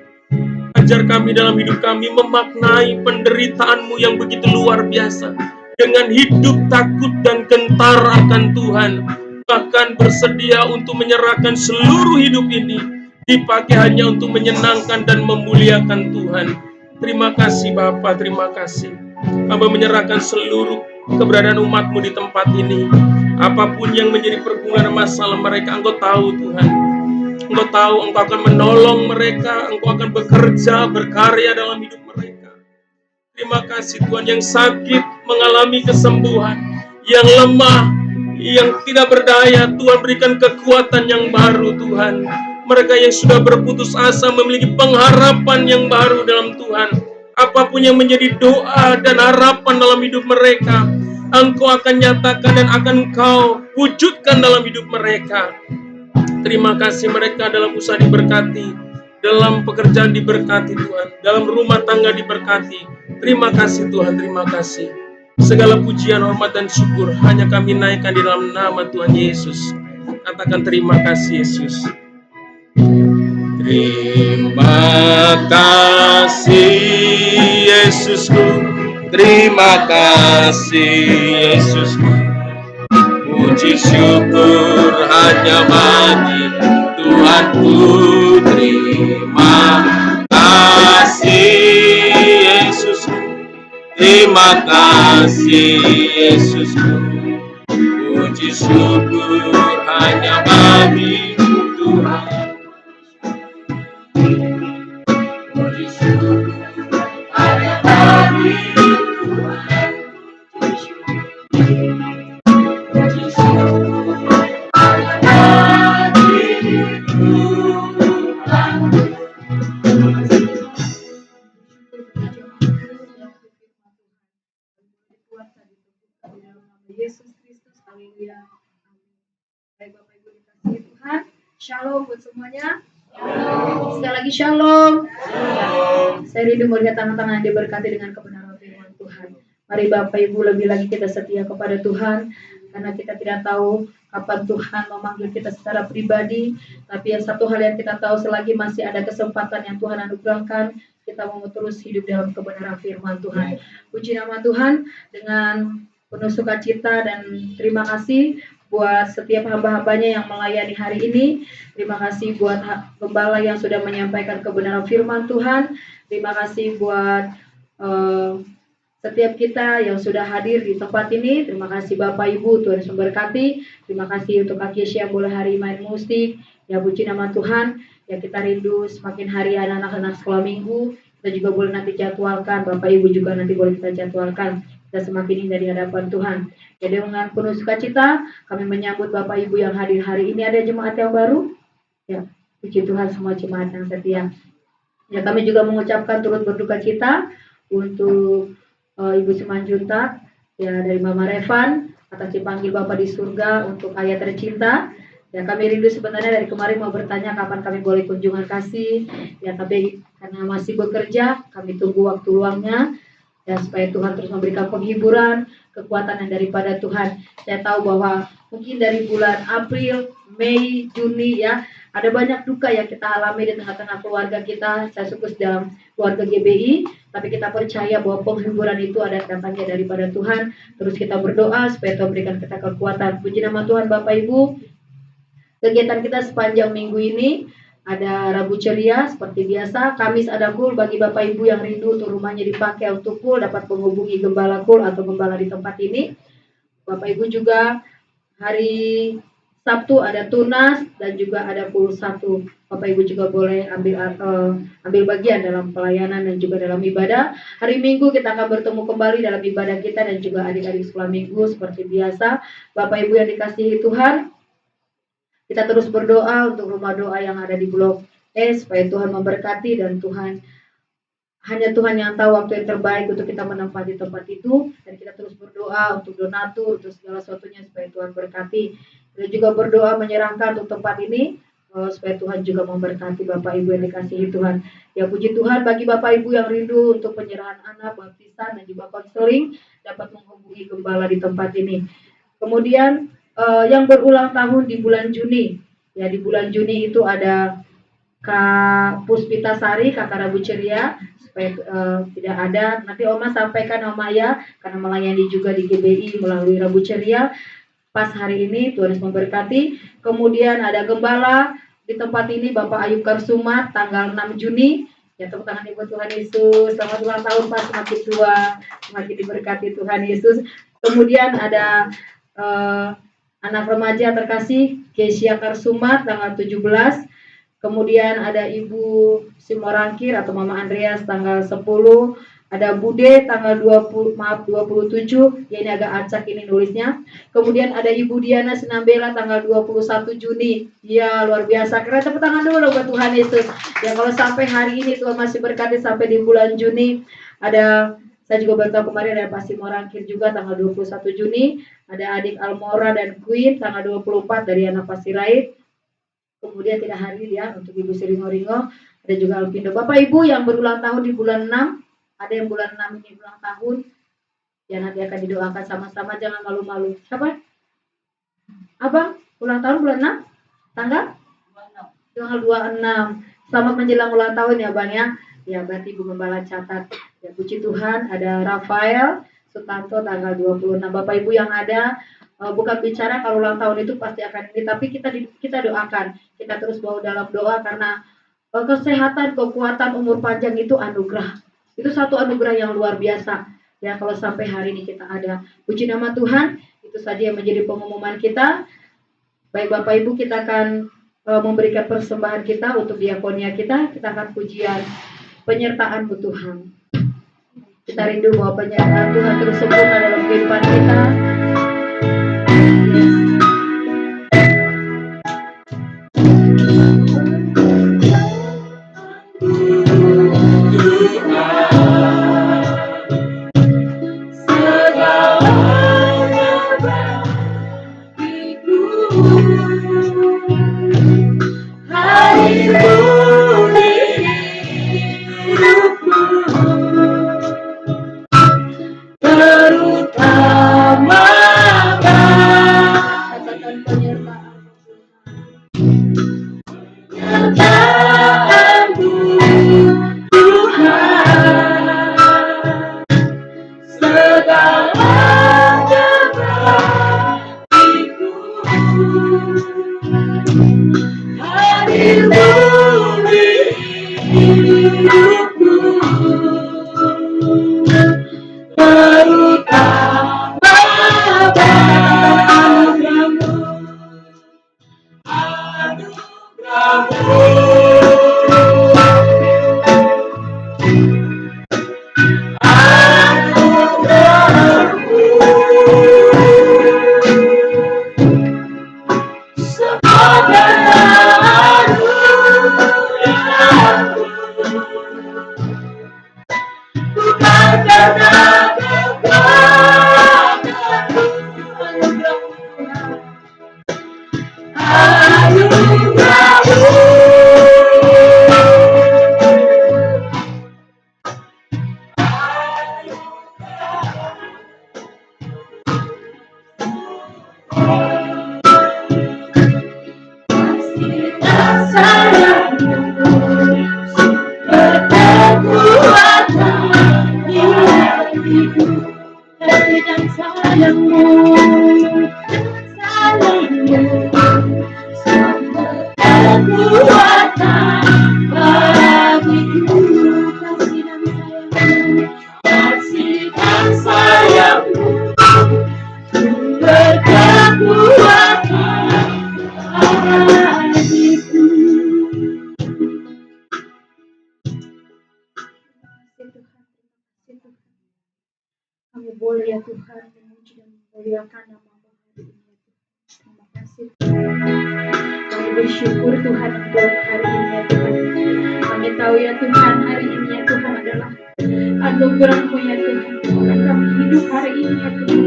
Ajar kami dalam hidup kami memaknai penderitaan-Mu yang begitu luar biasa, dengan hidup takut dan gentar akan Tuhan, bahkan bersedia untuk menyerahkan seluruh hidup ini dipakai hanya untuk menyenangkan dan memuliakan Tuhan. Terima kasih Bapa, terima kasih. Hamba menyerahkan seluruh keberadaan umat-Mu di tempat ini. Apapun yang menjadi pergumulan masalah mereka, Engkau tahu Tuhan. Engkau tahu, Engkau akan menolong mereka, Engkau akan bekerja, berkarya dalam hidup mereka. Terima kasih Tuhan, yang sakit mengalami kesembuhan, yang lemah, yang tidak berdaya, Tuhan berikan kekuatan yang baru Tuhan. Mereka yang sudah berputus asa memiliki pengharapan yang baru dalam Tuhan. Apapun yang menjadi doa dan harapan dalam hidup mereka, Engkau akan nyatakan dan akan Engkau wujudkan dalam hidup mereka. Terima kasih mereka dalam usaha diberkati, dalam pekerjaan diberkati Tuhan, dalam rumah tangga diberkati. Terima kasih Tuhan, terima kasih. Segala pujian, hormat, dan syukur hanya kami naikkan di dalam nama Tuhan Yesus. Katakan terima kasih Yesus. Terima kasih Yesusku, terima kasih Yesusku. Puji syukur hanya bagi Tuhanku. Terima kasih Yesusku, terima kasih Yesusku. Puji syukur hanya bagi Tuhan. Puji syukur hanya bagi Tuhan. Puji syukur hanya bagi Tuhan. Yesus Kristus, haleluya. Baik Bapak Ibu dikasihi Tuhan, shalom buat semuanya. Sekali lagi shalom. Saya rindu melihat tangan-tangan yang diberkati dengan kebenaran firman Tuhan. Mari Bapak Ibu lebih lagi kita setia kepada Tuhan, karena kita tidak tahu kapan Tuhan memanggil kita secara pribadi. Tapi yang satu hal yang kita tahu, selagi masih ada kesempatan yang Tuhan anugerahkan, kita mau terus hidup dalam kebenaran firman Tuhan. Puji nama Tuhan, dengan penuh sukacita dan terima kasih buat setiap hamba-hambanya yang melayani hari ini. Terima kasih buat gembala yang sudah menyampaikan kebenaran firman Tuhan. Terima kasih buat setiap kita yang sudah hadir di tempat ini. Terima kasih Bapak Ibu, Tuhan Yesus memberkati. Terima kasih untuk Kak Kesha yang boleh hari main musik. Ya puji nama Tuhan. Ya kita rindu semakin hari anak-anak sekolah minggu. Kita juga boleh nanti jadwalkan. Bapak Ibu juga nanti boleh kita jadwalkan. Kita semakin indah di hadapan Tuhan. Jadi dengan penuh sukacita kami menyambut Bapak Ibu yang hadir hari ini. Ada jemaat yang baru? Ya, puji Tuhan semua jemaat yang setia. Ya, kami juga mengucapkan turut berduka cita untuk Ibu Simanjuntak ya, dari Mama Revan atas dipanggil Bapak di surga untuk ayah tercinta. Ya, kami rindu sebenarnya dari kemarin mau bertanya kapan kami boleh kunjungan kasih. Ya, tapi karena masih bekerja, kami tunggu waktu luangnya. Ya, supaya Tuhan terus memberikan penghiburan, kekuatan yang daripada Tuhan. Saya tahu bahwa mungkin dari bulan April, Mei, Juni ya, ada banyak duka yang kita alami di tengah-tengah keluarga kita. Saya fokus dalam keluarga GBI, tapi kita percaya bahwa penghiburan itu ada datangnya daripada Tuhan. Terus kita berdoa supaya Tuhan berikan kita kekuatan. Puji nama Tuhan Bapak Ibu. Kegiatan kita sepanjang minggu ini ada Rabu Ceria seperti biasa, Kamis ada kul bagi Bapak Ibu yang rindu untuk rumahnya dipakai untuk kul, dapat menghubungi gembala kul atau gembala di tempat ini. Bapak Ibu juga hari Sabtu ada tunas dan juga ada kul 1. Bapak Ibu juga boleh ambil bagian dalam pelayanan dan juga dalam ibadah. Hari Minggu kita akan bertemu kembali dalam ibadah kita dan juga adik-adik sekolah minggu seperti biasa. Bapak Ibu yang dikasihi Tuhan, kita terus berdoa untuk rumah doa yang ada di Blok E supaya Tuhan memberkati, dan hanya Tuhan yang tahu waktu yang terbaik untuk kita menempati tempat itu. Dan kita terus berdoa untuk donatur, untuk segala sesuatunya supaya Tuhan berkati. Kita juga berdoa menyerahkan untuk tempat ini supaya Tuhan juga memberkati Bapak Ibu yang dikasihi Tuhan. Ya puji Tuhan bagi Bapak Ibu yang rindu untuk penyerahan anak, baptisan, dan juga konseling, dapat menghubungi gembala di tempat ini. Kemudian yang berulang tahun di bulan Juni. Ya, di bulan Juni itu ada Kak Puspita Sari, Kakak Rabu Ceria, supaya tidak ada. Nanti Oma sampaikan Oma ya, karena melayani juga di GBI melalui Rabu Ceria. Pas hari ini Tuhan memberkati. Kemudian ada gembala di tempat ini Bapak Ayub Karsumat tanggal 6 Juni. Ya, tepuk tangan buat Tuhan Yesus. Selamat ulang tahun Pak, semakin tua, semakin diberkati Tuhan Yesus. Kemudian ada anak remaja terkasih Kesia Karsumat tanggal 17. Kemudian ada Ibu Simorangkir atau Mama Andreas tanggal 10. Ada Bude tanggal 27. Ya, ini agak acak ini nulisnya. Kemudian ada Ibu Diana Sinambela tanggal 21 Juni. Ya, luar biasa. Keren, tepuk tangan dulu buat Tuhan Yesus. Ya, kalau sampai hari ini Tuhan masih berkati sampai di bulan Juni. Saya juga baru tahu kemarin ada Pak Simorangkir juga tanggal 21 Juni. Ada adik Almora dan Queen tanggal 24 dari anak Pasirait. kemudian tidak hadir ya untuk Ibu Sri Ringo, ada juga Alpindo. Bapak Ibu yang berulang tahun di bulan 6, ada yang bulan 6 ini ulang tahun, ya nanti akan didoakan sama-sama, jangan malu-malu. Siapa? Abang, ulang tahun bulan 6? Tanggal 26. Selamat menjelang ulang tahun ya Bang ya. Ya berarti Ibu Gembala catat. Ya puji Tuhan, ada Rafael Sutanto tanggal 26. Bapak Ibu yang ada, bukan bicara kalau ulang tahun itu pasti akan ini, tapi kita doakan. Kita terus bawa dalam doa karena kesehatan, kekuatan, umur panjang itu anugerah. Itu satu anugerah yang luar biasa. Ya kalau sampai hari ini kita ada. Puji nama Tuhan, itu saja yang menjadi pengumuman kita. Baik Bapak Ibu, kita akan memberikan persembahan kita untuk diakonia kita akan pujian penyertaan Tuhan. Kita rindu bahwa penyertaan Tuhan terus sempurna dalam kehidupan kita. Kami boleh ya Tuhan memuji dan memuliakan nama-Mu hari ini. Terima kasih Tuhan. Kami bersyukur Tuhan untuk hari ini ya Tuhan. Kami tahu ya Tuhan hari ini ya Tuhan adalah anugerah-Mu ya Tuhan. Bahkan kami hidup hari ini ya Tuhan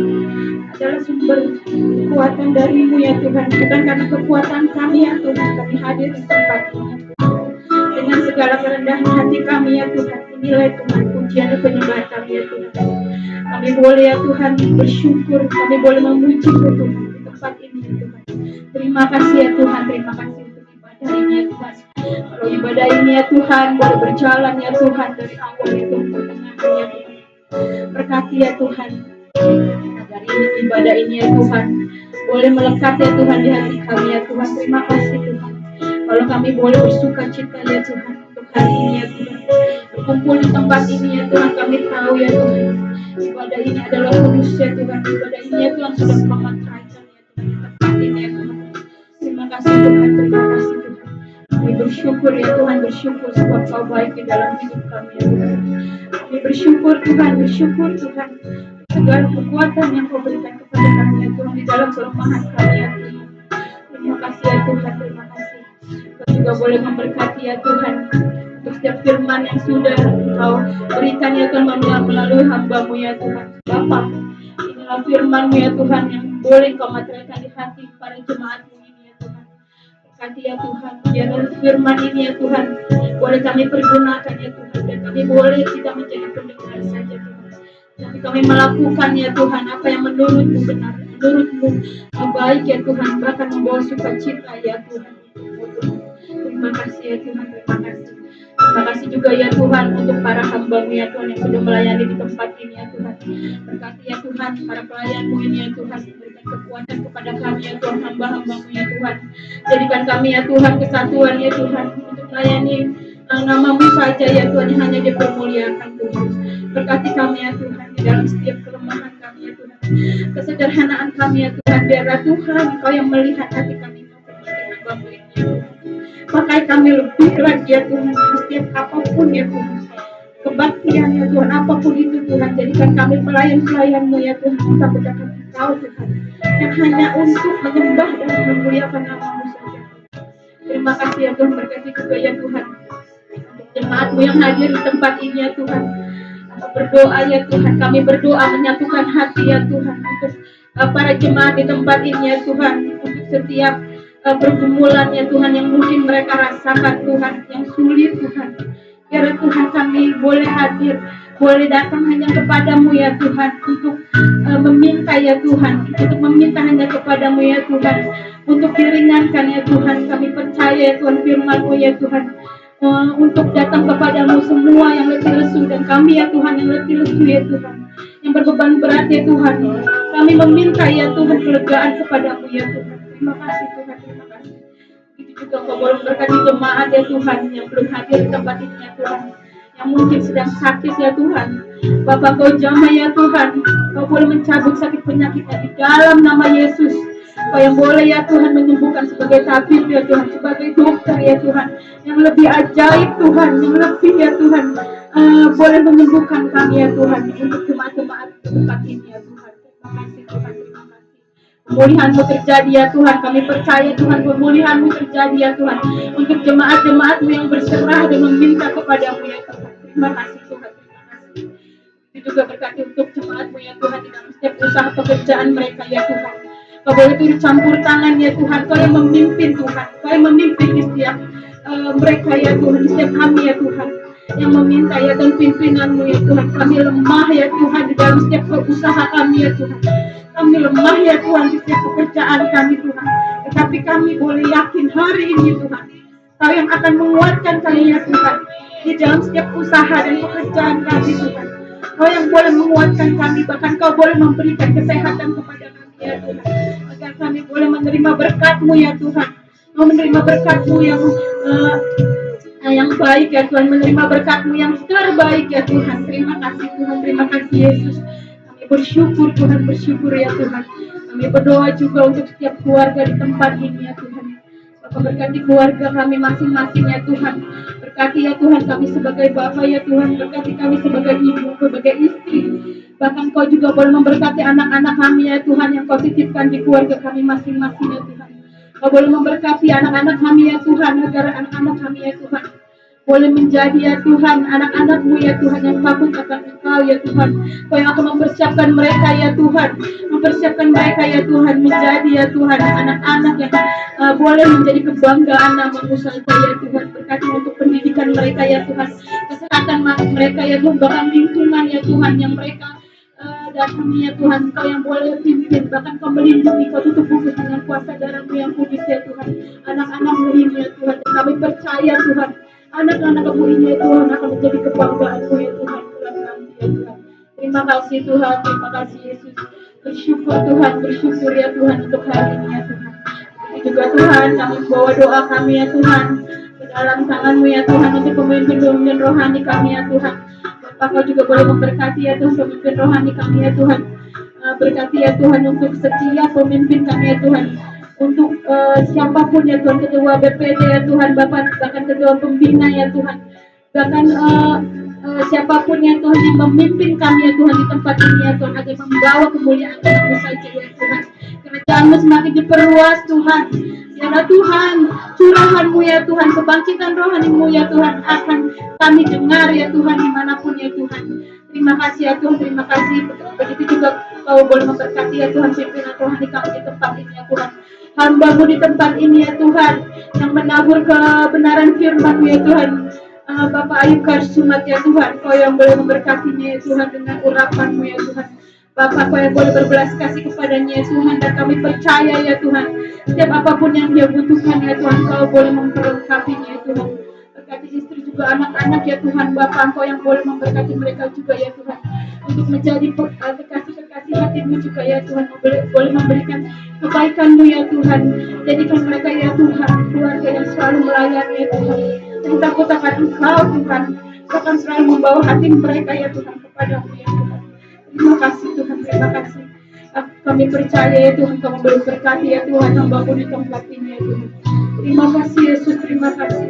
adalah sumber kekuatan dari-Mu ya Tuhan. Bukan karena kekuatan kami ya Tuhan. Kami hadir di tempat ini dengan segala kerendahan hati kami ya Tuhan. Inilah Tuhan pujian dan penyembahan kami ya Tuhan. Kami boleh ya Tuhan bersyukur, kami boleh memuji Tuhan di tempat ini ya Tuhan. Terima kasih ya Tuhan, terima kasih untuk ibadah ini ya Tuhan. Kalau ibadah ini ya Tuhan boleh berjalan ya Tuhan dari awal ya Tuhan pertengahan ya Tuhan. Berkati ya Tuhan agar ini ibadah ini ya Tuhan boleh melekat ya Tuhan di hati kami ya Tuhan. Terima kasih Tuhan. Kalau kami boleh bersuka cita ya Tuhan untuk hari ini ya Tuhan. Berkumpul di tempat ini ya Tuhan, kami tahu ya Tuhan. Ibadah ini adalah kudus ya Tuhan. Ibadah ini ya Tuhan sudah memakai-Kan ya Tuhan di tempat ini ya Tuhan. Terima kasih Tuhan, terima kasih Tuhan. Kami bersyukur ya Tuhan, bersyukur sebab Kau baik di dalam hidup kami ya Tuhan. Kami bersyukur Tuhan, bersyukur Tuhan. Segala kekuatan yang Kau berikan kepada kami ya Tuhan di dalam kelemahan kami ya Tuhan. Terima kasih ya Tuhan, terima kasih. Kau juga boleh memberkati ya Tuhan untuk setiap firman yang sudah Kau berikan ya Tuhan melalui hamba-Mu ya Tuhan. Bapa, inilah firman-Mu ya Tuhan yang boleh Kau materialkan di hati para jemaat-Mu ini ya Tuhan. Berkati ya Tuhan, biarlah firman ini ya Tuhan boleh kami pergunakan ya Tuhan, dan kami boleh tidak menjadi pendengar saja Tuhan, tapi kami melakukan ya Tuhan apa yang menurut-Mu benar, menurut-Mu baik ya Tuhan, bahkan membawa sukacita ya Tuhan. Terima kasih ya Tuhan, terima kasih. Terima kasih juga ya Tuhan untuk para hamba-Mu ya Tuhan yang sudah melayani di tempat ini ya Tuhan. Berkati ya Tuhan para pelayan-Mu ini ya Tuhan, berikan kekuatan kepada kami ya Tuhan, hamba-hamba-Mu ya Tuhan. Jadikan kami ya Tuhan kesatuan ya Tuhan untuk melayani nama-Mu saja ya Tuhan, yang hanya dipermuliakan Tuhan. Berkati kami ya Tuhan di dalam setiap kelemahan kami ya Tuhan, kesederhanaan kami ya Tuhan. Biarlah Tuhan Engkau yang melihat hati kami maupun hamba-Mu ini ya Tuhan. Pakai kami lebih lagi ya Tuhan, setiap apapun ya Tuhan, kebaktian ya Tuhan, apapun itu Tuhan, jadikan kami pelayan-pelayan-Mu ya Tuhan, kita mendapat Engkau Tuhan, yang hanya untuk menyembah dan memuliakan nama-Mu saja. Terima kasih ya Tuhan, berkati juga ya Tuhan untuk jemaat-Mu yang hadir di tempat ini ya Tuhan. Berdoa ya Tuhan, kami berdoa menyatukan hati ya Tuhan untuk para jemaat di tempat ini ya Tuhan, untuk setiap pergumulan ya Tuhan yang mungkin mereka rasakan Tuhan, yang sulit Tuhan. Biar Tuhan kami boleh hadir, boleh datang hanya kepadamu ya Tuhan, untuk meminta ya Tuhan, untuk meminta hanya kepadamu ya Tuhan, untuk diringankan ya Tuhan. Kami percaya ya Tuhan firman-Mu ya Tuhan, untuk datang kepadamu semua yang letih lesu, dan kami ya Tuhan yang letih lesu ya Tuhan, yang berbeban berat ya Tuhan, kami meminta ya Tuhan kelegaan kepadamu ya Tuhan. Terima kasih Tuhan, terima kasih. Begitu juga Kau boleh berkati jemaat ya Tuhan yang belum hadir di tempat ini ya Tuhan, yang mungkin sedang sakit ya Tuhan. Bapa Kau jamah ya Tuhan, Kau boleh mencabut sakit penyakitnya di dalam nama Yesus. Kau yang boleh ya Tuhan menyembuhkan sebagai tabib ya Tuhan, sebagai dokter ya Tuhan, yang lebih ajaib Tuhan, yang lebih ya Tuhan, boleh menyembuhkan kami ya Tuhan, untuk jemaat-jemaat tempat ini ya Tuhan. Terima kasih Tuhan, terima kasih. Pemulihan-Mu terjadi ya Tuhan, kami percaya Tuhan, pemulihan-Mu terjadi ya Tuhan, untuk jemaat-jemaat-Mu yang berserah dan meminta kepadamu ya Tuhan. Terima kasih Tuhan, terima kasih. Itu juga berkati untuk jemaat-Mu ya Tuhan, di dalam setiap usaha pekerjaan mereka ya Tuhan. Kau boleh turut campur tangan ya Tuhan, Kau yang memimpin Tuhan, Kau yang memimpin di setiap mereka ya Tuhan, di setiap kami ya Tuhan, yang meminta ya Tuhan pimpinan-Mu ya Tuhan. Kami lemah ya Tuhan di dalam setiap usaha kami ya Tuhan, kami lemah ya Tuhan di setiap pekerjaan kami Tuhan, tetapi kami boleh yakin hari ini Tuhan, Kau yang akan menguatkan kami ya Tuhan, di dalam setiap usaha dan pekerjaan kami Tuhan. Kau yang boleh menguatkan kami, bahkan Kau boleh memberikan kesehatan kepada kami ya Tuhan, agar kami boleh menerima berkat-Mu ya Tuhan, mau menerima berkat-Mu yang baik ya Tuhan, menerima berkat-Mu yang terbaik ya Tuhan. Terima kasih Tuhan, terima kasih Yesus. Kami bersyukur Tuhan, bersyukur ya Tuhan. Kami berdoa juga untuk setiap keluarga di tempat ini ya Tuhan. Bapak berkati keluarga kami masing-masing ya Tuhan. Berkati ya Tuhan kami sebagai Bapa ya Tuhan, berkati kami sebagai ibu, sebagai istri. Bahkan Kau juga boleh memberkati anak-anak kami ya Tuhan, yang Kau titipkan di keluarga kami masing-masing ya Tuhan. Kau boleh memberkati anak-anak kami ya Tuhan, agar anak-anak kami ya Tuhan boleh menjadi ya Tuhan anak-anak-Mu ya Tuhan, yang takut akan Engkau ya Tuhan. Kau yang akan mempersiapkan mereka ya Tuhan, mempersiapkan mereka ya Tuhan menjadi ya Tuhan anak-anak yang boleh menjadi kebanggaan nama-Mu saja ya Tuhan. Berkati untuk pendidikan mereka ya Tuhan, kesehatan mereka ya Tuhan, bahkan lingkungan ya Tuhan yang mereka datangi ya Tuhan. Kau yang boleh pimpin, bahkan Kau melindungi, Kau tutup bungkus dengan kuasa darah-Mu yang kudus ya Tuhan, anak-anak-Mu ini ya Tuhan. Dan kami percaya Tuhan, anak-anak-Mu ini ya Tuhan akan menjadi kebanggaan-Mu ya Tuhan kelak nanti ya Tuhan. Terima kasih Tuhan, terima kasih Yesus. Bersyukur Tuhan, bersyukur ya Tuhan untuk hari ini ya Tuhan. Itu juga Tuhan, kami bawa doa kami ya Tuhan ke dalam tangan-Mu ya Tuhan, untuk pemimpin-pemimpin rohani kami ya Tuhan. Bapak Kau juga boleh memberkati ya Tuhan pemimpin rohani kami ya Tuhan. Berkati ya Tuhan untuk setiap pemimpin kami ya Tuhan, untuk siapapun ya Tuhan, ketua BPD ya Tuhan, Bapak, bahkan ketua pembina ya Tuhan, bahkan siapapun ya Tuhan yang memimpin kami ya Tuhan di tempat ini ya Tuhan, agar membawa kemuliaan nama-Mu saja ya Tuhan. Kerajaan-Mu semakin diperluas Tuhan. Biarlah Tuhan curahan-Mu ya Tuhan, kebangkitan rohani-Mu ya Tuhan akan kami dengar ya Tuhan dimanapun ya Tuhan. Terima kasih ya Tuhan, terima kasih. Begitu juga Kau boleh memberkati ya Tuhan pimpinan rohani kami di tempat ini ya Tuhan, hamba-Mu di tempat ini ya Tuhan, yang menabur kebenaran firman-Mu ya Tuhan. Bapak Ayub Karsumat ya Tuhan, Kau yang boleh memberkatinya ya Tuhan dengan urapan-Mu ya Tuhan. Bapak, Kau yang boleh berbelas kasih kepadanya ya Tuhan, dan kami percaya ya Tuhan, setiap apapun yang dia butuhkan ya Tuhan, Kau boleh memperlengkapinya ya Tuhan. Berkati istri juga anak-anak ya Tuhan, Bapak Kau yang boleh memberkati mereka juga ya Tuhan, untuk menjadi kekasih-kekasih hati-Mu juga ya Tuhan, boleh memberikan kebaikan-Mu ya Tuhan. Jadikan mereka ya Tuhan, keluarga yang selalu melayani ya Tuhan, yang takut akan Engkau Tuhan, akan selalu membawa hati mereka ya Tuhan kepada-Mu ya Tuhan. Terima kasih Tuhan, terima kasih. Kami percaya ya Tuhan, Kau memberi berkati ya Tuhan, hamba-Mu di tempat ini ya Tuhan. Terima kasih Yesus, terima kasih.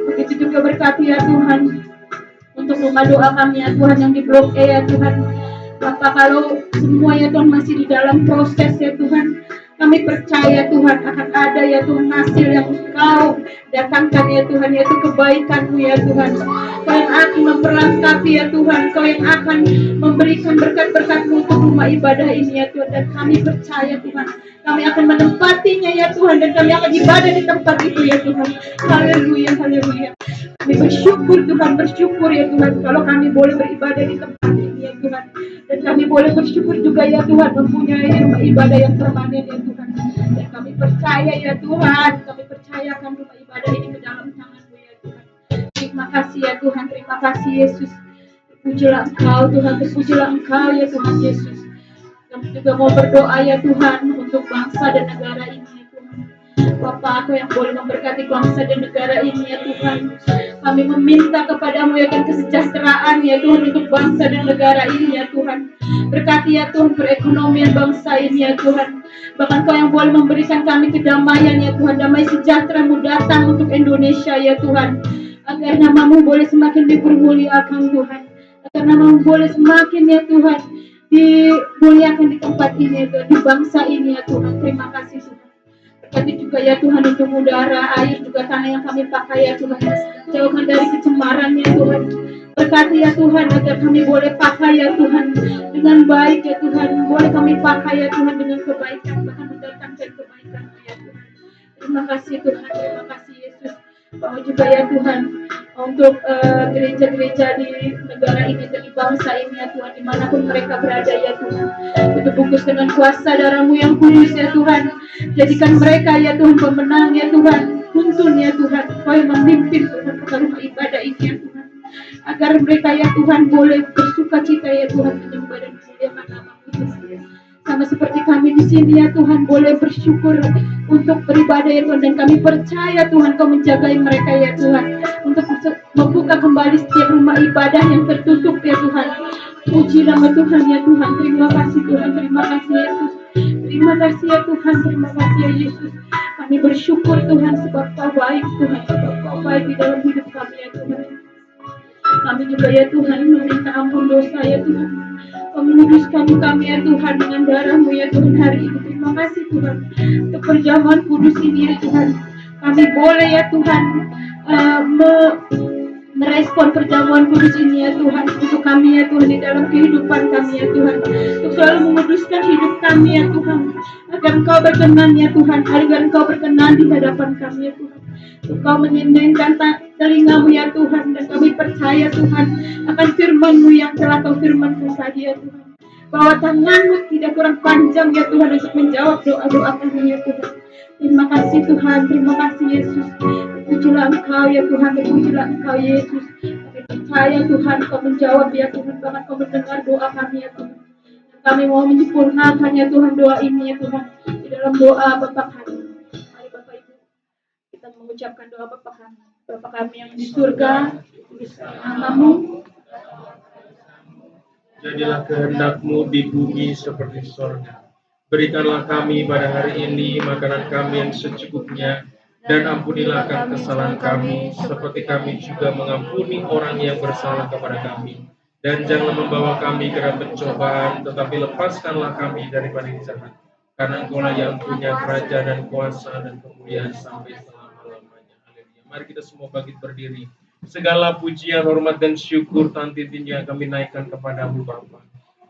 Begitu juga berkati ya Tuhan, untuk rumah doa kami ya Tuhan yang di Blok E ya Tuhan. Bapak, kalau semua ya Tuhan masih di dalam proses ya Tuhan, kami percaya Tuhan akan ada ya Tuhan hasil yang Engkau datangkan ya Tuhan, yaitu kebaikan-Mu ya Tuhan. Kau yang akan memperlengkapi ya Tuhan, Kau yang akan memberikan berkat-berkat-Mu untuk rumah ibadah ini ya Tuhan. Dan kami percaya Tuhan, kami akan menempatinya ya Tuhan, dan kami akan ibadah di tempat itu ya Tuhan. Haleluya, haleluya. Kami bersyukur Tuhan, bersyukur ya Tuhan, kalau kami boleh beribadah di tempat ini ya Tuhan. Dan kami boleh bersyukur juga ya Tuhan, mempunyai rumah ibadah yang permanen ya Tuhan. Dan kami percaya ya Tuhan, kami percayakan rumah ibadah ini ke dalam tangan-Mu ya Tuhan. Terima kasih ya Tuhan, terima kasih Yesus. Terpujilah Engkau Tuhan, terpujilah Engkau ya Tuhan Yesus. Kami juga mau berdoa ya Tuhan untuk bangsa dan negara ini ya Tuhan. Bapa, Aku yang boleh memberkati bangsa dan negara ini ya Tuhan. Kami meminta kepadamu ya Tuhan kesejahteraan ya Tuhan untuk bangsa dan negara ini ya Tuhan. Berkati ya Tuhan perekonomian bangsa ini ya Tuhan. Bahkan Kau yang boleh memberikan kami kedamaian ya Tuhan. Damai sejahtera-Mu datang untuk Indonesia ya Tuhan. Agar nama-Mu boleh semakin dipermuliakan Tuhan. Agar nama-Mu boleh semakin ya Tuhan dimuliakan di tempat ini ya Tuhan. Di bangsa ini ya Tuhan. Terima kasih Tuhan. Berkati juga ya Tuhan untuk udara, air, juga tanah yang kami pakai ya Tuhan. Jauhkan dari kecemaran ya Tuhan. Berkati ya Tuhan agar kami boleh pakai ya Tuhan dengan baik ya Tuhan. Boleh kami pakai ya Tuhan dengan kebaikan, bahkan mendatangkan kebaikan ya Tuhan. Terima kasih Tuhan, terima kasih Yesus. Kau juga ya Tuhan untuk gereja-gereja di negara ini, di bangsa ini ya Tuhan, dimanapun mereka berada ya Tuhan, untuk bungkus dengan kuasa darah-Mu yang kudus ya Tuhan. Jadikan mereka ya Tuhan pemenang ya Tuhan, tuntun ya Tuhan, Kau yang memimpin Tuhan ke rumah ibadah ini ya Tuhan, agar mereka ya Tuhan boleh bersuka cita ya Tuhan menyembah dan memuliakan nama-Mu Yesus. Sama seperti kami di sini ya Tuhan, boleh bersyukur untuk beribadah ya Tuhan, dan kami percaya Tuhan Kau menjagai mereka ya Tuhan, untuk membuka kembali setiap rumah ibadah yang tertutup ya Tuhan. Puji nama Tuhan ya Tuhan. Terima kasih Tuhan, terima kasih Yesus. Terima kasih ya Tuhan, terima kasih ya Yesus. Kami bersyukur Tuhan sebab Kau baik Tuhan, sebab Kau baik di dalam hidup kami ya Tuhan. Kami juga ya Tuhan meminta ampun dosa ya Tuhan. Kau menguduskan kami ya Tuhan dengan darah-Mu ya Tuhan hari ini. Terima kasih Tuhan untuk perjamuan kudus ini ya Tuhan. Kami boleh ya Tuhan merespon perjamuan kudus ini ya Tuhan, untuk kami ya Tuhan di dalam kehidupan kami ya Tuhan, untuk selalu menguduskan hidup kami ya Tuhan, agar Engkau berkenan ya Tuhan, agar Engkau berkenan di hadapan kami ya Tuhan. Engkau menyendengkan telinga-Mu ya Tuhan, dan kami percaya Tuhan akan firman-Mu yang telah Kau firmankan tadi ya Tuhan, bahwa tangan-Mu tidak kurang panjang ya Tuhan untuk menjawab doa-doa kami ya Tuhan. Terima kasih Tuhan, terima kasih Yesus. Pujilah Engkau ya Tuhan, pujilah Engkau Yesus. Kami percaya Tuhan Kau menjawab ya Tuhan, bahkan Kau mendengar doa kami ya Tuhan. Kami mau menyempurnakan ya Tuhan doa ini ya Tuhan, di dalam doa Bapa kami. Mari Bapak Ibu, kita mengucapkan doa Bapa kami. Bapa kami yang di surga, kuduskanlah nama-Mu. Jadilah kehendak-Mu di bumi seperti di sorga. Berikanlah kami pada hari ini makanan kami yang secukupnya, dan ampunilah kesalahan kami, seperti kami juga mengampuni orang yang bersalah kepada kami. Dan janganlah membawa kami ke dalam pencobaan, tetapi lepaskanlah kami daripada yang jahat. Karena Engkau-lah yang punya kerajaan dan kuasa dan kemuliaan sampai selama-lamanya. Haleluya. Mari kita semua bangkit berdiri. Segala pujian, hormat, dan syukur tanti-tintinya kami naikkan kepada-Mu Bapa.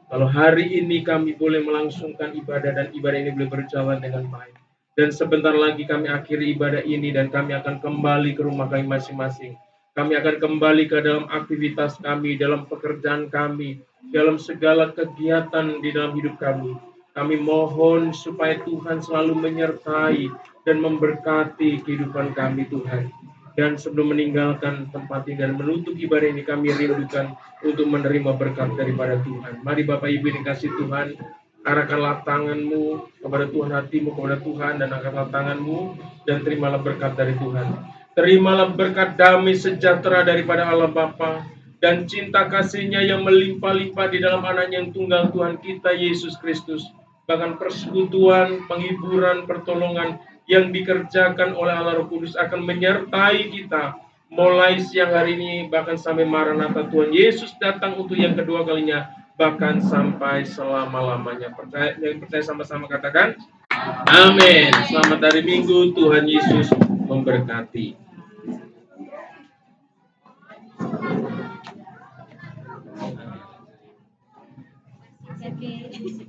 Kalau hari ini kami boleh melangsungkan ibadah, dan ibadah ini boleh berjalan dengan baik, Dan sebentar lagi kami akhiri ibadah ini dan kami akan kembali ke rumah kami masing-masing. Kami akan kembali ke dalam aktivitas kami, dalam pekerjaan kami, dalam segala kegiatan di dalam hidup kami. Kami mohon supaya Tuhan selalu menyertai dan memberkati kehidupan kami, Tuhan. Dan sebelum meninggalkan tempat ini dan menutup ibadah ini, kami rindukan untuk menerima berkat daripada Tuhan. Mari Bapak Ibu yang dikasih Tuhan, arahkanlah tanganmu kepada Tuhan, hatimu kepada Tuhan, dan angkatlah tanganmu dan terimalah berkat dari Tuhan. Terimalah berkat damai sejahtera daripada Allah Bapa dan cinta kasih-Nya yang melimpah-limpah di dalam anaknya yang tunggal Tuhan kita Yesus Kristus. Bahkan persekutuan, penghiburan, pertolongan yang dikerjakan oleh Allah Roh Kudus akan menyertai kita mulai siang hari ini bahkan sampai Maranatha Tuhan Yesus datang untuk yang kedua kalinya, bahkan sampai selama-lamanya. Percaya sama-sama katakan amin. Selamat hari Minggu, Tuhan Yesus memberkati. Oke.